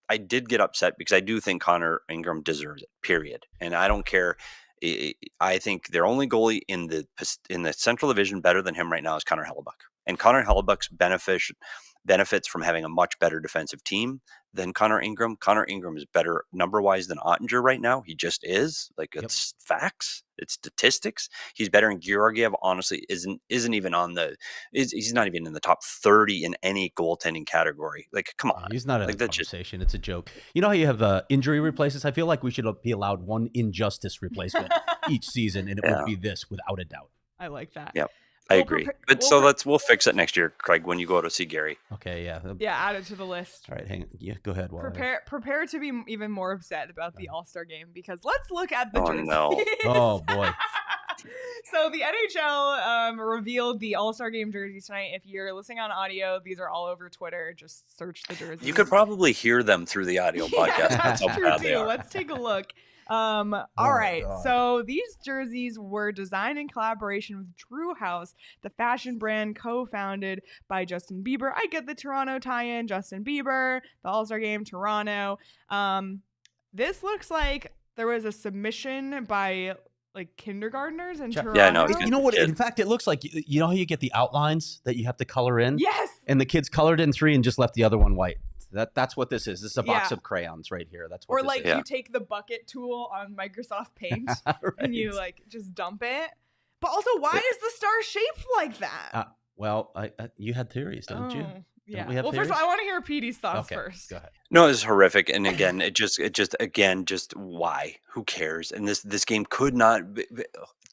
I did get upset because I do think Connor Ingram deserves it, period. And I don't care. I think their only goalie in the Central Division better than him right now is Connor Hellebuck. And Connor Hellebuck's benefits from having a much better defensive team than Connor Ingram. Connor Ingram is better number-wise than Ottinger right now. He just is. Like, it's facts. It's statistics. He's better than Georgiev. Honestly, isn't even he's not even in the top 30 in any goaltending category. Like, come on. He's not in the conversation. It's a joke. You know how you have injury replacements? I feel like we should be allowed one injustice replacement each season, and it would be this without a doubt. I like that. Yep. I agree. But we'll fix it next year, Craig, when you go to see Gary. Okay, yeah. Yeah, add it to the list. All right, hang on. Yeah, go ahead. Prepare to be even more upset about the All-Star game because let's look at the jerseys. No. Oh, boy. So the NHL revealed the All-Star game jerseys tonight. If you're listening on audio, these are all over Twitter. Just search the jerseys. You could probably hear them through the audio podcast. That's true, too. Let's take a look. All right. God. So these jerseys were designed in collaboration with Drew House, the fashion brand co-founded by Justin Bieber. I get the Toronto tie-in, Justin Bieber, the All-Star game, Toronto. This looks like there was a submission by like kindergartners in Toronto. Yeah, no, You know what? In fact, it looks like, you know how you get the outlines that you have to color in? Yes. And the kids colored in 3 and just left the other one white. That's what this is. This is a box of crayons right here. That's what. Or like you take the bucket tool on Microsoft Paint and you like just dump it. But also, why is the star shaped like that? Well, you had theories, don't you? Yeah. Well, first of all, I want to hear Petey's thoughts first. Go ahead. No, it's horrific. And again, just why? Who cares? And this game could not.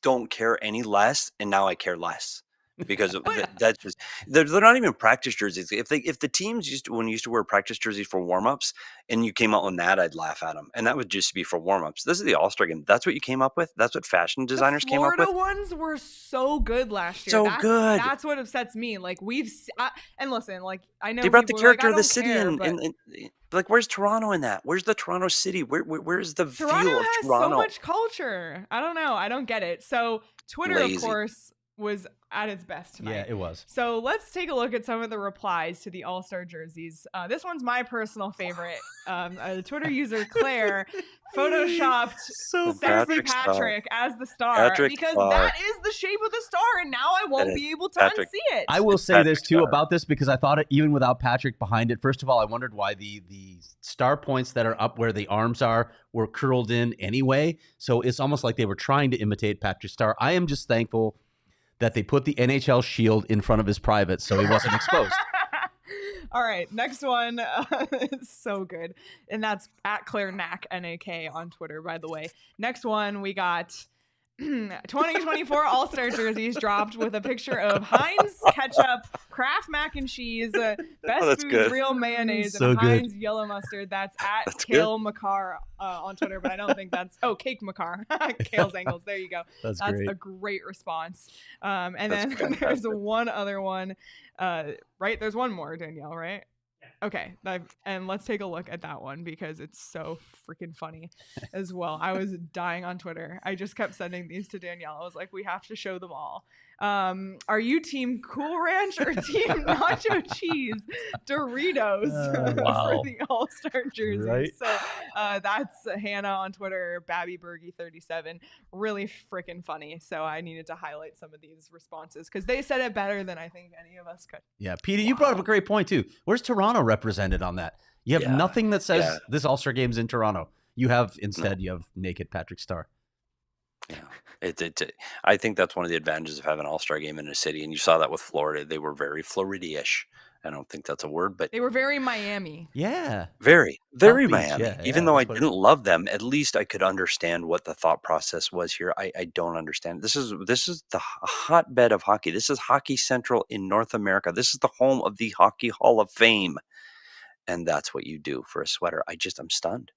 Don't care any less. And now I care less. Because that's just they're not even practice jerseys. If the teams used to wear practice jerseys for warmups, and you came out on that, I'd laugh at them. And that would just be for warmups. This is the All-Star game. That's what you came up with. That's what fashion designers came up with. Florida ones were so good last year. Good. That's what upsets me. Like and listen, like I know they brought the character of the city and like where's Toronto in that? Where's the Toronto city? Where's the feel of Toronto? Toronto has so much culture. I don't know. I don't get it. So Twitter, of course, was at its best tonight. Yeah, it was. So let's take a look at some of the replies to the All-Star jerseys. This one's my personal favorite. The Twitter user Claire photoshopped sexy Patrick as the star because that is the shape of the star, and now I won't be able to unsee it. I will say this too about this because I thought even without Patrick behind it, first of all, I wondered why the star points that are up where the arms are were curled in anyway. So it's almost like they were trying to imitate Patrick's star. I am just thankful that they put the NHL shield in front of his private so he wasn't exposed. All right, next one. It's so good. And that's at Claire Knack, N-A-K on Twitter, by the way. Next one, we got 2024 All-Star jerseys dropped with a picture of Heinz ketchup, Kraft mac and cheese, Best that's Foods good. real mayonnaise, So and good. Heinz yellow mustard. That's at That's Kale McCarr on Twitter, but I don't think that's Cake McCarr. Kale's Angles. There you go. That's That's great. a great response. And That's then there's fantastic. one other one. Right? There's one more, Danielle, right? Okay, and let's take a look at that one because it's so freaking funny as well. I was dying on Twitter. I just kept sending these to Danielle. I was like, we have to show them all. Are you team Cool Ranch or team Nacho Cheese Doritos Wow. for the All-Star jersey? Right. So that's Hannah on Twitter, BabbyBurgie37. Really freaking funny. So I needed to highlight some of these responses because they said it better than I think any of us could. Yeah, Petey, you brought up a great point too. Where's Toronto represented on that? You have Yeah, nothing that says yeah. this All-Star game's in Toronto. You have instead you have naked Patrick Starr. Yeah, I think that's one of the advantages of having an All-Star game in a city, and you saw that with Florida. They were very Florida-ish. I don't think that's a word, but They were very Miami. Yeah. very South Beach, Miami. yeah, Even yeah, though I that's what it- didn't love them, at least I could understand what the thought process was here. I don't understand. This is the hotbed of hockey. This is Hockey Central in North America. This is the home of the Hockey Hall of Fame, and that's what you do for a sweater. I'm stunned.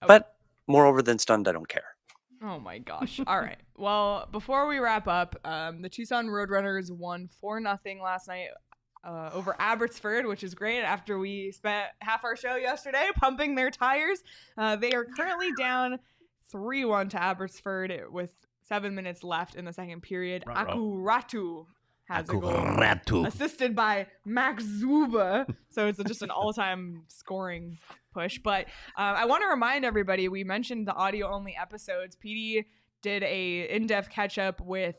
Oh. But moreover than stunned, I don't care. Oh my gosh. All right. Well, before we wrap up, the Tucson Roadrunners won 4-0 last night over Abbotsford, which is great after we spent half our show yesterday pumping their tires. They are currently down 3-1 to Abbotsford with 7 minutes left in the second period. Ruh-roh. Akuratu has a goal, Akuratu. assisted by Max Zuba. So it's just an all-time scoring push. But I want to remind everybody, we mentioned the audio-only episodes. PD did a in-depth catch-up with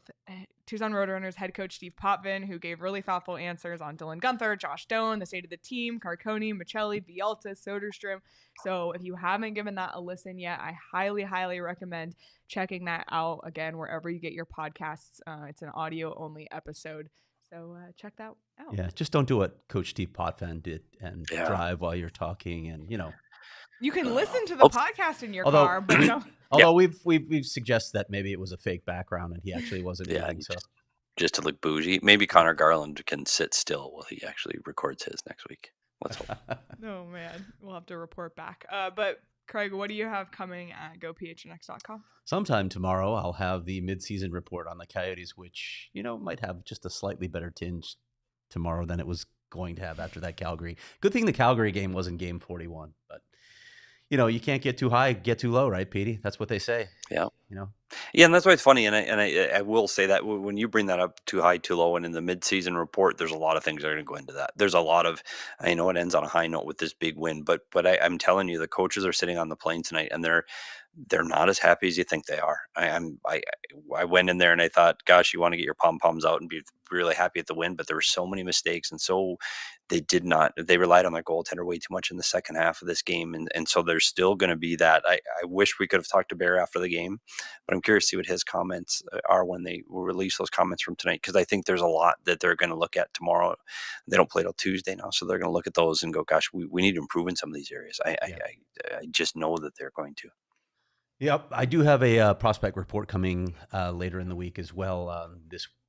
Tucson Roadrunners head coach Steve Potvin, who gave really thoughtful answers on Dylan Gunther, Josh Stone, the state of the team, Carconi, Michelli, Yotes, Soderstrom. So if you haven't given that a listen yet, I highly, highly recommend checking that out. Again, wherever you get your podcasts, it's an audio-only episode. So check that out. Yeah, just don't do what Coach Steve Potvin did and Yeah. drive while you're talking, and You can listen to the podcast in your car, but Although we've suggested that maybe it was a fake background and he actually wasn't Yeah, eating. So just to look bougie. Maybe Connor Garland can sit still while he actually records his next week. Let's hope. oh man, we'll have to report back. But Craig, what do you have coming at gophnx.com? sometime tomorrow I'll have the midseason report on the Coyotes, which might have just a slightly better tinge tomorrow than it was going to have after that Calgary. Good thing the Calgary game wasn't game 41, but you can't get too high, get too low, right, Petey? That's what they say. Yeah. Yeah, and that's why it's funny, and I will say that when you bring that up too high, too low, and in the midseason report, there's a lot of things that are going to go into that. There's a lot of, I know it ends on a high note with this big win, but I'm telling you, the coaches are sitting on the plane tonight, and they're not as happy as you think they are. I went in there and I thought, gosh, you want to get your pom poms out and be really happy at the win, but there were so many mistakes, and so they relied on their goaltender way too much in the second half of this game, and so there's still going to be that. I wish we could have talked to Bear after the game, but I'm curious to see what his comments are when they release those comments from tonight, because I think there's a lot that they're going to look at tomorrow. They don't play till Tuesday now, so they're going to look at those and go, gosh, we need to improve in some of these areas. I just know that they're going to. Yep, I do have a prospect report coming later in the week as well.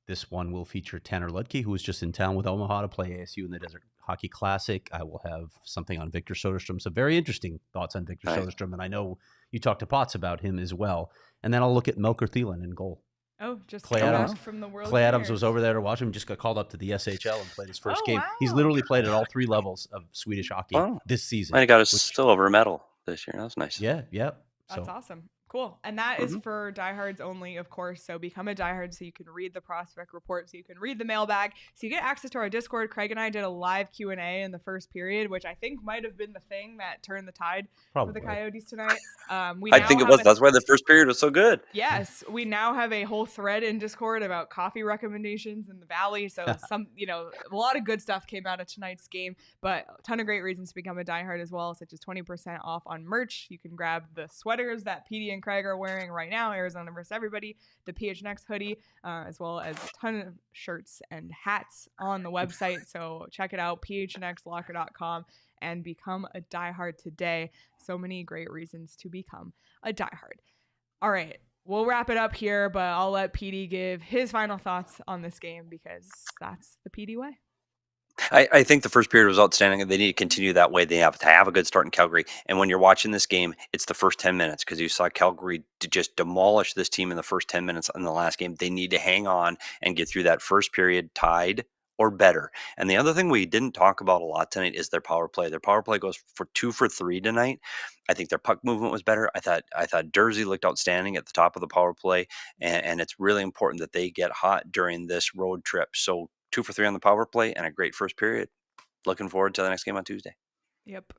This one will feature Tanner Ludke, who was just in town with Omaha to play ASU in the Desert Hockey Classic. I will have something on Victor Soderstrom, some very interesting thoughts on Victor Right. Soderstrom, and I know you talked to Potts about him as well. And then I'll look at Melker Thielen in goal. Oh, just Clay come Adams. back from the World Clay Adams Juniors. was over there to watch him, just got called up to the SHL and played his first Oh, game. He's wow. literally played at all three levels of Swedish hockey Wow. this season. And he got a which- silver medal this year. That's nice. Yeah. That's So awesome. Cool. And that is for diehards only, of course. So become a diehard so you can read the prospect report, so you can read the mailbag, so you get access to our Discord. Craig and I did a live Q&A in the first period, which I think might have been the thing that turned the tide for the probably. Coyotes tonight. I think it was. That's why the first period was so good. Yes, we now have a whole thread in Discord about coffee recommendations in the Valley. So a lot of good stuff came out of tonight's game, but a ton of great reasons to become a diehard as well, such as 20% off on merch. You can grab the sweaters that Petey and Craig are wearing right now, Arizona versus everybody, the PHNX hoodie, as well as a ton of shirts and hats on the website. So check it out, phnxlocker.com, and become a diehard today. So many great reasons to become a diehard. All right, we'll wrap it up here, but I'll let Petey give his final thoughts on this game because that's the Petey way. I think the first period was outstanding, and they need to continue that way. They have to have a good start in Calgary. And when you're watching this game, it's the first 10 minutes because you saw Calgary to just demolish this team in the first 10 minutes in the last game. They need to hang on and get through that first period tied or better. And the other thing we didn't talk about a lot tonight is their power play. Their power play goes for 2 for 3 tonight. I think their puck movement was better. I thought Durzi looked outstanding at the top of the power play, and it's really important that they get hot during this road trip. So 2 for 3 on the power play and a great first period. Looking forward to the next game on Tuesday. Yep.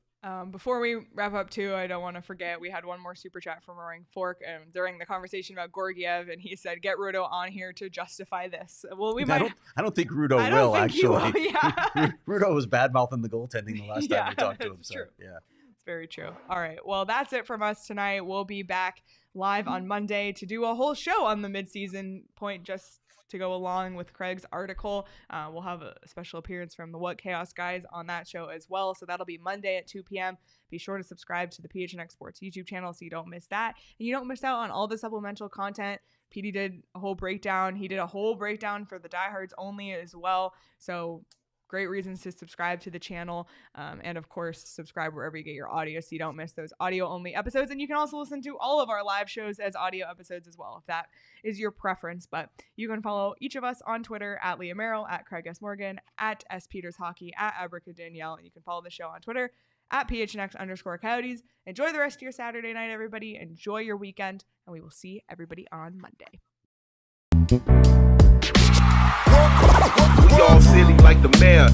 Before we wrap up too, I don't want to forget we had one more super chat from Roaring Fork during the conversation about Gorgiev, and he said, "Get Rudo on here to justify this." Well, I don't think Rudo will actually. Yeah. Rudo was bad mouthing the goaltending the last time we talked to him. So, true. Yeah, it's very true. All right. Well, that's it from us tonight. We'll be back live on Monday to do a whole show on the midseason point, just to go along with Craig's article. We'll have a special appearance from the What Chaos guys on that show as well. So that'll be Monday at 2 p.m. Be sure to subscribe to the PHNX Sports YouTube channel so you don't miss that. And you don't miss out on all the supplemental content. Petey did a whole breakdown. He did a whole breakdown for the diehards only as well. So great reasons to subscribe to the channel. And of course, subscribe wherever you get your audio so you don't miss those audio only episodes. And you can also listen to all of our live shows as audio episodes as well, if that is your preference. But you can follow each of us on Twitter at Leah Merrill, at Craig S. Morgan, at S. Peters Hockey, at Abrica Danielle. And you can follow the show on Twitter at PHNX_Coyotes. Enjoy the rest of your Saturday night, everybody. Enjoy your weekend. And we will see everybody on Monday. We all silly like the mayor.